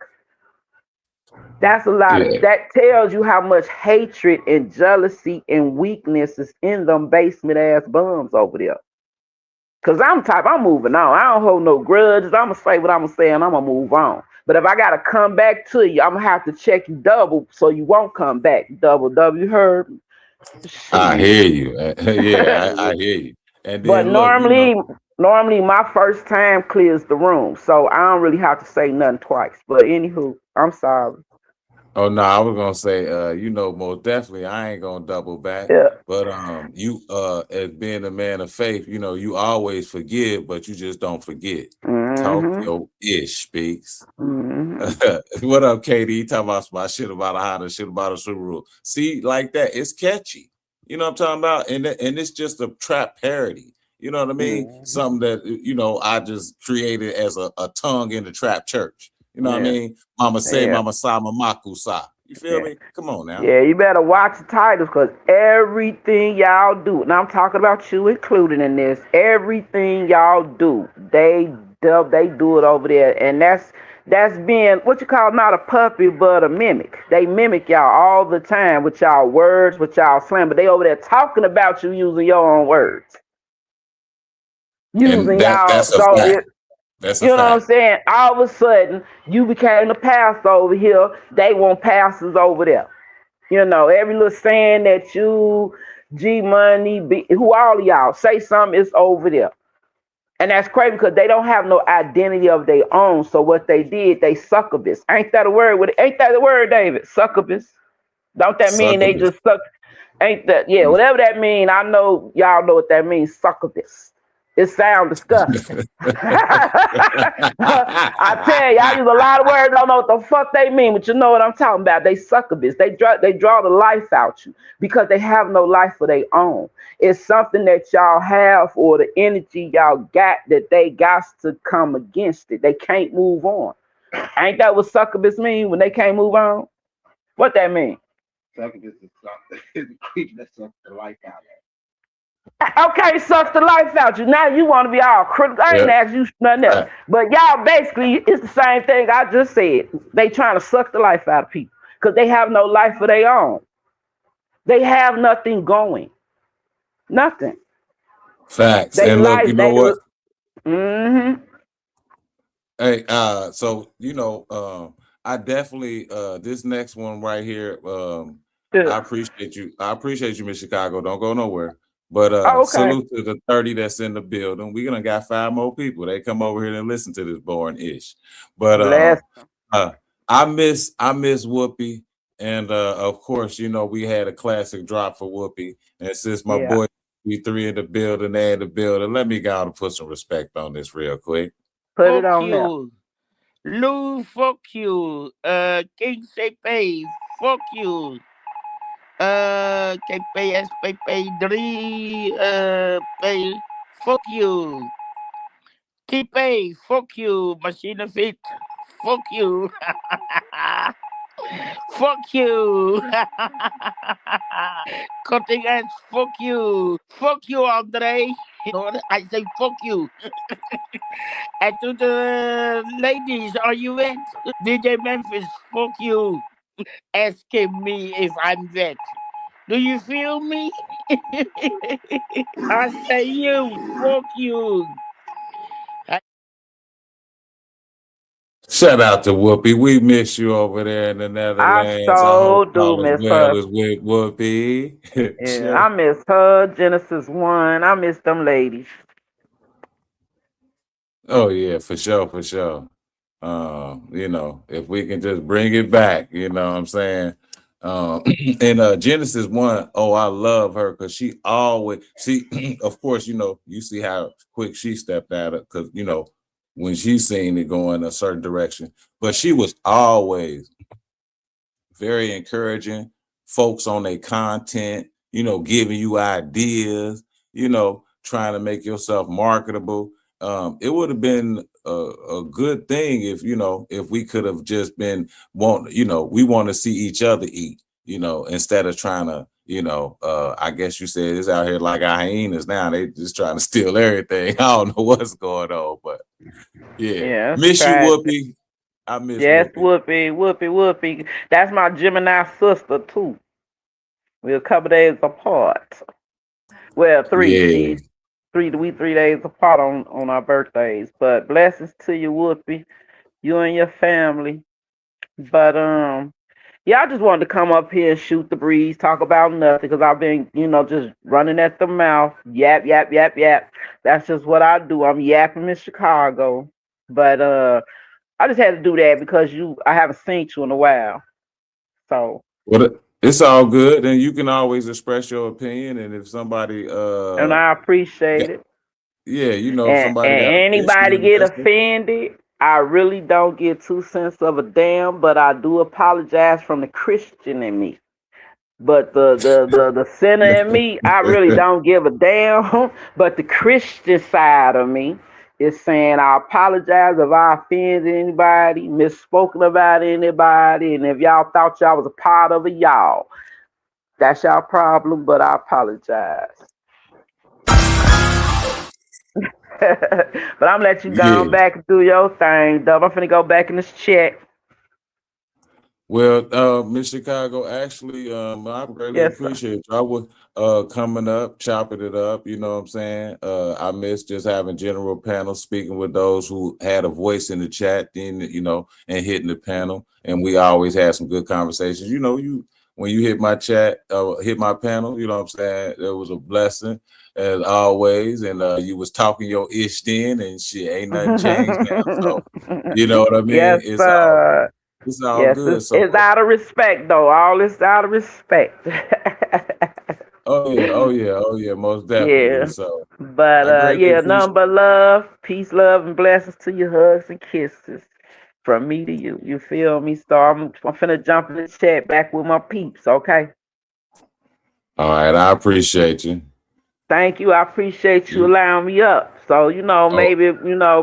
That's a lot of Yeah. that tells you how much hatred and jealousy and weakness is in them basement ass bums over there. Cause I'm moving on. I don't hold no grudges. I'ma say what I'ma say and I'ma move on. But if I gotta come back to you, I'm gonna have to check you double so you won't come back. Double W heard. I Shit. hear you. Yeah, I hear you. And But then look, normally my first time clears the room. So I don't really have to say nothing twice. But anywho, I'm sorry. oh no, I was gonna say, most definitely I ain't gonna double back. Yeah. But you as being a man of faith, you always forgive, but you just don't forget. Talk Mm-hmm. your ish speaks. Mm-hmm. What up, Katie? You talking about my shit about a Honda, shit about a Subaru. See, like that, it's catchy. You know what I'm talking about? And it's just a trap parody. You know what I mean? Mm-hmm. Something that I just created as a tongue in the trap church. You know what I Yeah. mean? Mama say, Yeah. Mama sa, Mamaku sa. You feel Yeah. me? Come on now. Yeah, you better watch the titles because everything y'all do, and I'm talking about you included in this, everything y'all do, they do it over there, and that's being what you call not a puppy but a mimic. They mimic y'all all the time with y'all words, with y'all slang, but they over there talking about you using your own words, And using y'all. that's a So fact. That's a you know what I'm fact. saying? All of a sudden, you became the pastor over here. They want pastors over there. Every little saying that you, G Money, who all of y'all say something is over there. And that's crazy because they don't have no identity of their own. So what they did, they succubus. Ain't that a word? Ain't that the word, David? Succubus. Don't that mean they Succubus. just suck? Ain't that, yeah, whatever that mean, I know y'all know what that means, succubus. It sounds disgusting. I tell you, I use a lot of words, don't know what the fuck they mean, but you know what I'm talking about. They succubus. They draw the life out you because they have no life of their own. It's something that y'all have or the energy y'all got that they got to come against it. They can't move on. Ain't that what succubus mean when they can't move on? What that mean? Sucking is the creature that sucks the life out of Okay, sucks the life out you. Now you want to be all critical. I ain't Yeah. asked you nothing else. But y'all basically, it's the same thing I just said. They trying to suck the life out of people because they have no life of their own. They have nothing going. Nothing. Facts. They And look, you life, know what? mm-hmm. Hey, so I definitely this next one right here, I appreciate you. I appreciate you, Miss Chicago. Don't go nowhere. But Oh, okay. salute to the 30 that's in the building. We gonna got 5 more people. They come over here and listen to this boring ish. But Bless. I miss Whoopi. And of course, we had a classic drop for Whoopi. And since my Yeah. boy B3 in the building, they in the building, let me go out and put some respect on this real quick. Put it Fuck on there. you. Lou, fuck you. King Sepe, fuck you. KPSPP3, pay, fuck you. TP, fuck you. Machine Fit, fuck you. Fuck you. Cutting edge, fuck you. Fuck you, Andre. I say fuck you. And to the ladies, are you wet? DJ Memphis, fuck you. Asking me if I'm wet. Do you feel me? I say you, fuck you. Shout out to Whoopi. We miss you over there in the I Netherlands. I hope so do all is miss well her. as with Whoopi. Yeah, I miss her. Genesis 1. I miss them ladies. Oh yeah, for sure, for sure. If we can just bring it back, you know what I'm saying? And Genesis 1, oh, I love her because she always see, of course, you see how quick she stepped at it because when she seen it go in a certain direction, but she was always very encouraging, folks on their content, giving you ideas, trying to make yourself marketable. It would have been a good thing if we could have just been we want to see each other eat, instead of trying to, I guess you said it's out here like hyenas now. They just trying to steal everything. I don't know what's going on, but yeah. Yeah, it's Miss you, tragic. Whoopi. I miss Yes, Whoopi. Whoopi. That's my Gemini sister too. We're a couple days apart. Well, three. Yeah. She's we 3 days apart on our birthdays. But blessings to you, Whoopi. You and your family. But yeah, I just wanted to come up here and shoot the breeze, talk about nothing, because I've been, just running at the mouth, yap, yap, yap, yap. That's just what I do. I'm yapping in Chicago. But I just had to do that because I haven't seen you in a while. So Well, it's all good, and you can always express your opinion. And if somebody, and I appreciate it. yeah, if And somebody got an anybody issue, get that's it. offended, I really don't get 2 cents of a damn, but I do apologize from the Christian in me. But the sinner in me, I really don't give a damn. But the Christian side of me is saying I apologize if I offended anybody, misspoken about anybody, and if y'all thought y'all was a part of it, y'all. That's y'all problem, but I apologize. But I'm gonna let you go Yeah. back and do your thing, Dub. I'm finna go back in this chat. Well, Miss Chicago, actually, I greatly Yes, sir. appreciate you. I was coming up, chopping it up, you know what I'm saying? I miss just having general panel speaking with those who had a voice in the chat, then, and hitting the panel. And we always had some good conversations. When you hit my chat, hit my panel, you know what I'm saying? It was a blessing as always. And you was talking your ish then, and shit, ain't nothing changed now. So, you know what I mean? Yes, sir. It's all Yes, good. So, it's out of respect, though. All this out of respect. oh yeah, most definitely. Yeah. So But I greatly yeah, appreciate. nothing but love, peace, love, and blessings to you, hugs and kisses from me to you. You feel me? So I'm finna jump in the chat back with my peeps, okay? All right, I appreciate you. Thank you. I appreciate you allowing me up. So, Oh, maybe,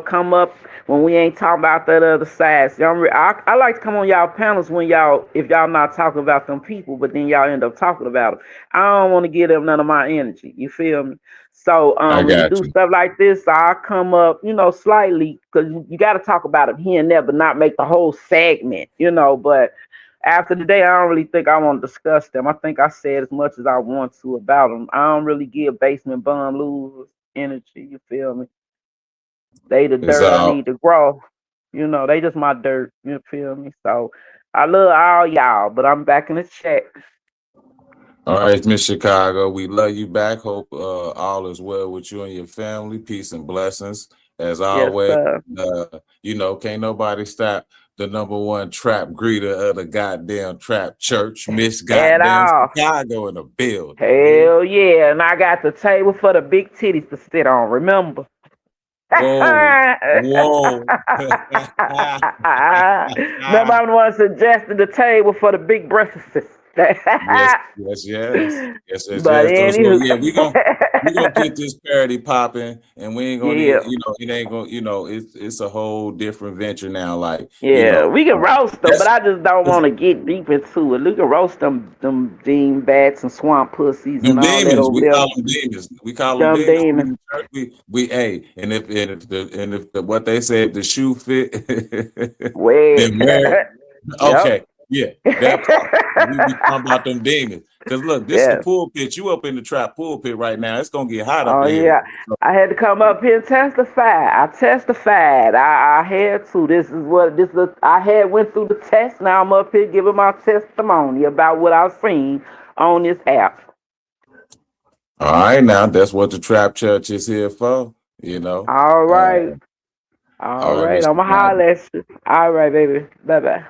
come up when we ain't talking about that other side. So I like to come on y'all panels when if y'all not talking about them people, but then y'all end up talking about them. I don't want to give them none of my energy. You feel me? So I when we got do you. stuff like this, I come up, slightly because you got to talk about it here and there, but not make the whole segment, But after the day, I don't really think I want to discuss them. I think I said as much as I want to about them. I don't really give basement bum losers energy. You feel me? They the It's dirt I all need to grow. They just my dirt. You feel me? So I love all y'all, but I'm back in the chat. all right, Miss Chicago. We love you back. Hope all is well with you and your family. Peace and blessings. As Yes, always, sir. can't nobody stop the number one trap greeter of the goddamn trap church, Miss At Goddamn all. Chicago in the building. Yeah. Hell yeah. And I got the table for the big titties to sit on, remember? Whoa, whoa. Remember, I'm the one suggested the table for the big breakfasts. Yes, yes, yes, yes, yes, But yes. So anywho, yeah, we gonna get this parody popping, and we ain't gonna, yeah, it ain't gonna, it's a whole different venture now. Like, yeah, we can roast them, but that's I just don't want to get deep into it. We can roast them dean bats and swamp pussies them and all that demons. over We there. call them demons. We call them Dumb demons. demons. We hey, and if the what they said the shoe fit, Wait. then wear it. Yep. Okay, yeah, that part. We be talking about them demons. Cause look, this is the Yeah. pulpit. You up in the trap pulpit right now. It's gonna get hot up Oh in here. yeah. I had to come up here and testify. I testified. I had to. I had went through the test. Now I'm up here giving my testimony about what I've seen on this app. All right, now that's what the trap church is here for. You know. All Uh, right. All all right, right. Mr. I'ma Chicago. holler at you. All right, baby. Bye bye.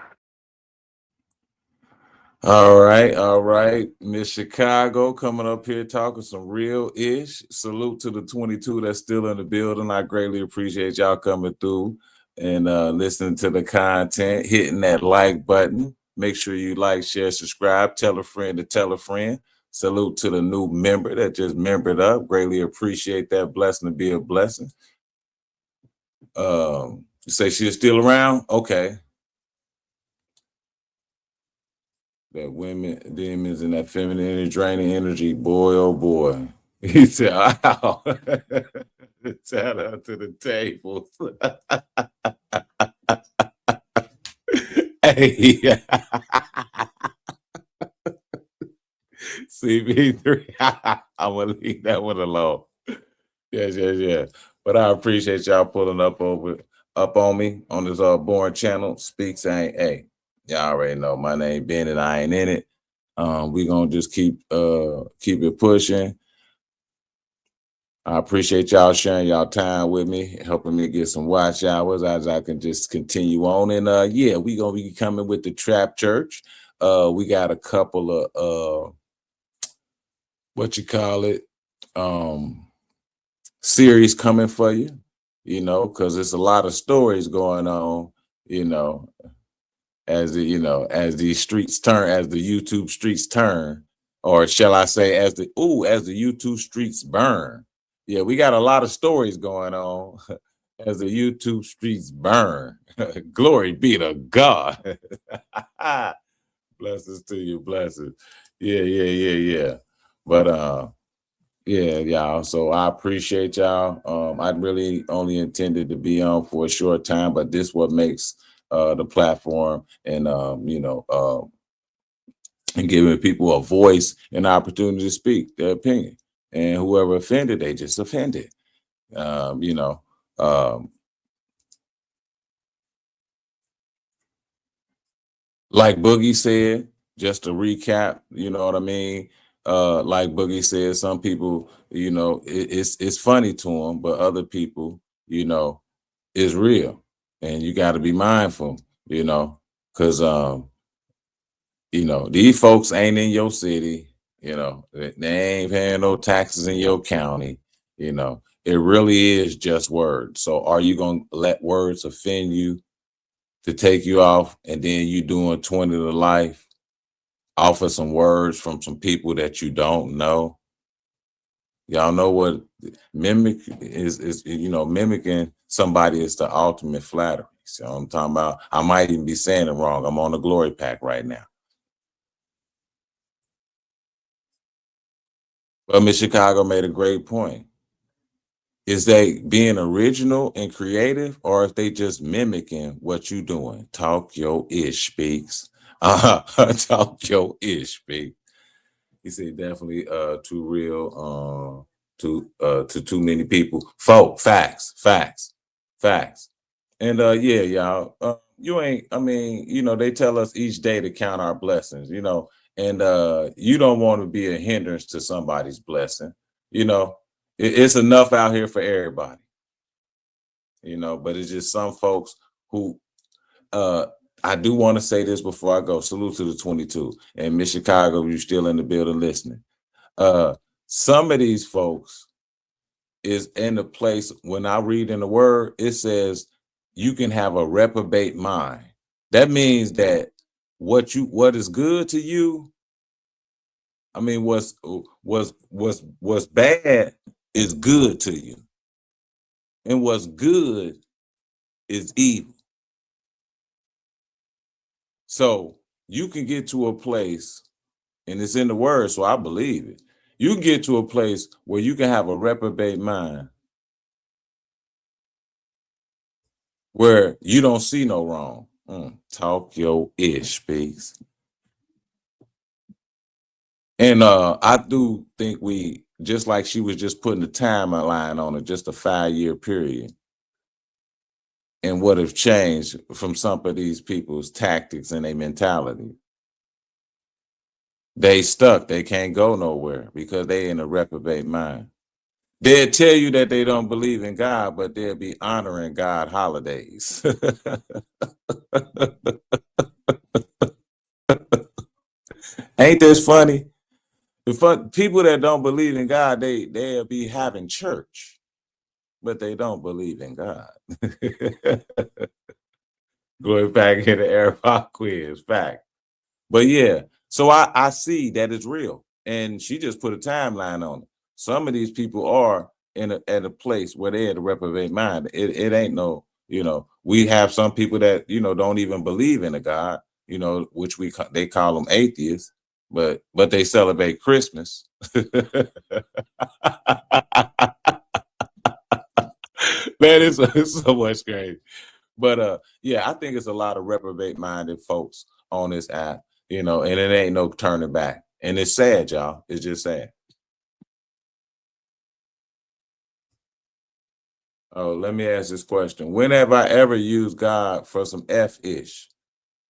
All right. Miss Chicago coming up here talking some real ish. Salute to the 22 that's still in the building. I greatly appreciate y'all coming through and listening to the content, hitting that like button. Make sure you like, share, subscribe, tell a friend to tell a friend. Salute to the new member that just membered up. Greatly appreciate that blessing to be a blessing. You say she's still around? Okay. That women, demons, and that feminine energy, draining energy, boy, oh boy. He said, wow. Shout out to the tables. Hey, CB3. I'm going to leave that one alone. Yes. But I appreciate y'all pulling up on me on this boring channel. Speaks ain't hey. Y'all already know my name Ben and I ain't in it. We gonna just keep it pushing. I appreciate y'all sharing y'all time with me, helping me get some watch hours as I can just continue on. And yeah, we gonna be coming with the Trap Church. We got a couple of what you call it, series coming for you, because there's a lot of stories going on, as these streets turn, as the YouTube streets turn, or shall I say, as the YouTube streets burn. Yeah, we got a lot of stories going on as the YouTube streets burn. Glory be to God. Blessings to you, blessings. Yeah. But yeah, y'all. So I appreciate y'all. I really only intended to be on for a short time, but this what makes the platform and and giving people a voice and opportunity to speak their opinion. And whoever offended, they just offended. Um, you know, um, like Boogie said, just to recap, you know what I mean? Like Boogie said, some people, it's funny to them, but other people, is real. And you got to be mindful, because these folks ain't in your city, they ain't paying no taxes in your county, it really is just words. So are you gonna let words offend you to take you off, and then you doing 20 to life off of some words from some people that you don't know? Y'all know what mimic is mimicking somebody is the ultimate flattery. So I'm talking about, I might even be saying it wrong. I'm on the glory pack right now. But Miss Chicago made a great point. Is they being original and creative, or if they just mimicking what you doing? Talk your ish, speaks. Talk your ish, speak. He said definitely too real to too many people. Facts. And yeah, y'all, you ain't, I mean, they tell us each day to count our blessings, and you don't want to be a hindrance to somebody's blessing, you know. It's enough out here for everybody, but it's just some folks who I do want to say this before I go. Salute to the 22 and Miss Chicago, you still in the building listening. Some of these folks is in a place, when I read in the word, it says you can have a reprobate mind. That means that what is good to you, I mean, what's bad is good to you, and what's good is evil. So you can get to a place, and it's in the word, so I believe it. You can get to a place where you can have a reprobate mind, where you don't see no wrong. Talk your ish, peace. And I do think we, just like she was just putting the timeline on it, just a 5-year period, and what have changed from some of these people's tactics and their mentality. They stuck. They can't go nowhere because they in a reprobate mind. They'll tell you that they don't believe in God, but they'll be honoring God holidays. Ain't this funny? People that don't believe in God, they'll be having church, but they don't believe in God. Going back in the air pop quiz, fact. But yeah, so I see that it's real, and she just put a timeline on it. Some of these people are at a place where they're at a reprobate mind. It ain't no, we have some people that don't even believe in a God, which they call them atheists, but they celebrate Christmas. Man, it's so much crazy. But yeah, I think it's a lot of reprobate minded folks on this app, and it ain't no turning back. And it's sad, y'all. It's just sad. Oh, let me ask this question. When have I ever used God for some F-ish?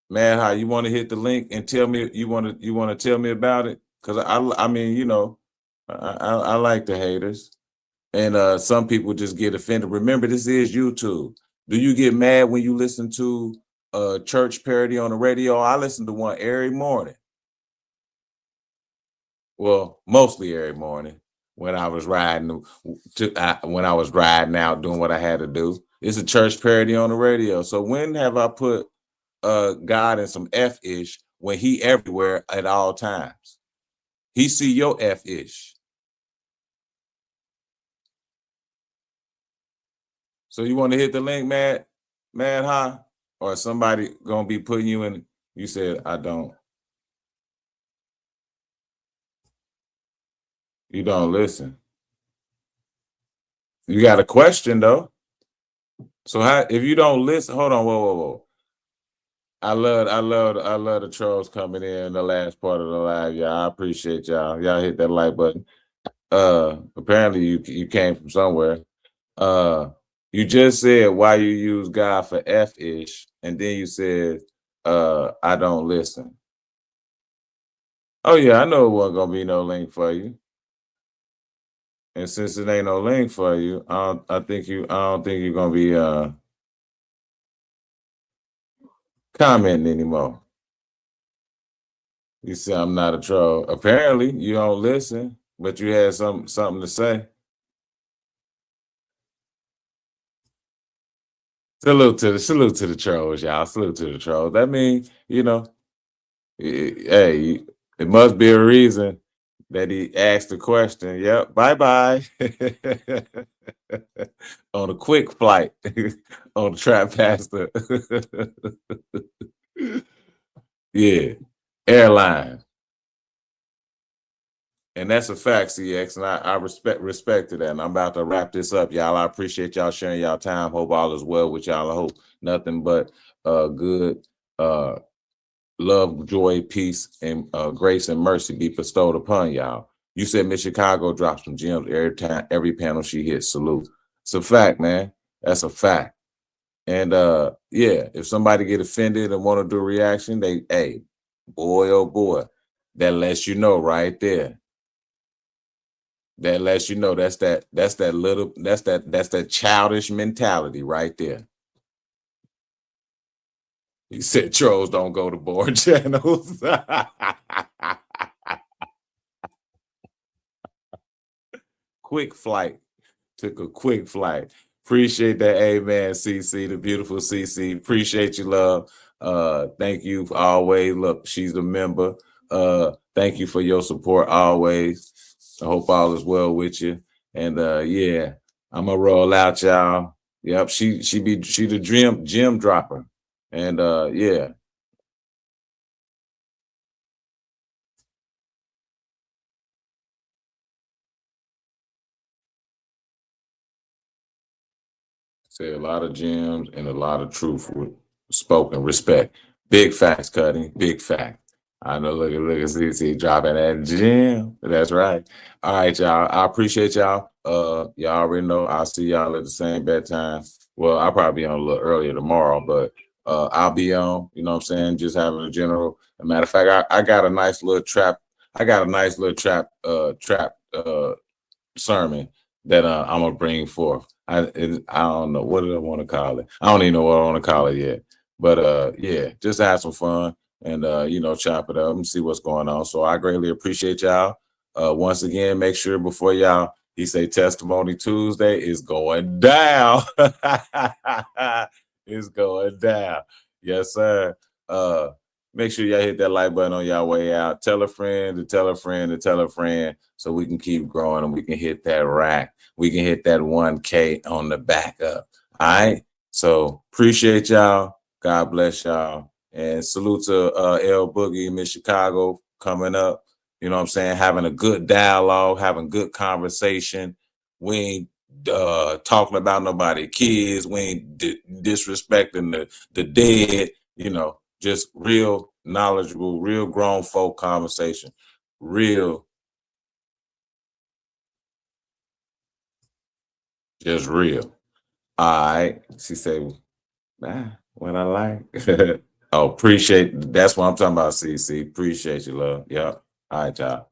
Man, how you want to hit the link and tell me you want to tell me about it? Because I mean, I like the haters. And some people just get offended. Remember, this is YouTube. Do you get mad when you listen to a church parody on the radio? I listen to one every morning. Well, mostly every morning when I was riding when I was riding out doing what I had to do. It's a church parody on the radio. So when have I put God in some F-ish when he everywhere at all times? He see your F-ish. So you want to hit the link, Mad High? Or somebody gonna be putting you in? You said I don't. You don't listen. You got a question though. So how if you don't listen? Hold on, whoa. I love the trolls coming in the last part of the live, y'all. I appreciate y'all. Y'all hit that like button. Apparently you came from somewhere. You just said why you use God for F-ish, and then you said I don't listen. Oh yeah, I know it wasn't gonna be no link for you. And since it ain't no link for you, I don't think you're gonna be commenting anymore. You say I'm not a troll. Apparently you don't listen, but you had something to say. Salute to the trolls, y'all. Salute to the trolls. That means, hey, it must be a reason that he asked the question. Yep. Bye. on a quick flight on the Trap Pastor. Yeah, airline. And that's a fact, CX, and I respect to that. And I'm about to wrap this up, y'all. I appreciate y'all sharing y'all time. Hope all is well with y'all. I hope nothing but good love, joy, peace, and grace and mercy be bestowed upon y'all. You said Miss Chicago drops some gems every panel she hits. Salute. It's a fact, man. That's a fact. And yeah, if somebody get offended and want to do a reaction, hey, boy, oh boy, that lets you know right there. That lets you know that's that childish mentality right there. He said trolls don't go to boring channels. Quick flight. Took a quick flight. Appreciate that. Amen, CC, the beautiful CC. Appreciate you, love. Thank you for always. Look, she's a member. Thank you for your support always. I hope all is well with you. And yeah, I'm gonna roll out, y'all. Yep, she the gem dropper. And yeah. Say a lot of gems and a lot of truth with spoken respect. Big facts, Cutting. Big fact. I know. Look at CC dropping that gem. That's right. All right, y'all. I appreciate y'all. Y'all already know I'll see y'all at the same bedtime. Well, I'll probably be on a little earlier tomorrow, but I'll be on, you know what I'm saying, just having a general. As a matter of fact, I got a nice little trap. I got a nice little trap sermon that I'm gonna bring forth. I don't know what do I want to call it. I don't even know what I want to call it yet. But yeah, just have some fun and you know, chop it up and see what's going on. So I greatly appreciate y'all. Once again, make sure before y'all, he say Testimony Tuesday is going down. It's going down. Yes, sir. Make sure y'all hit that like button on y'all way out. Tell a friend to tell a friend to tell a friend so we can keep growing and we can hit that rack. We can hit that 1K on the back up. All right. So appreciate y'all. God bless y'all. And salute to L Boogie, Miss Chicago coming up. You know what I'm saying? Having a good dialogue, having good conversation. We ain't talking about nobody kids. We ain't disrespecting the dead, you know. Just real knowledgeable, real grown folk conversation. Real, just real. All right. She said, what I like. Oh, appreciate. That's what I'm talking about, CC. Appreciate you, love. Yep. All right, y'all.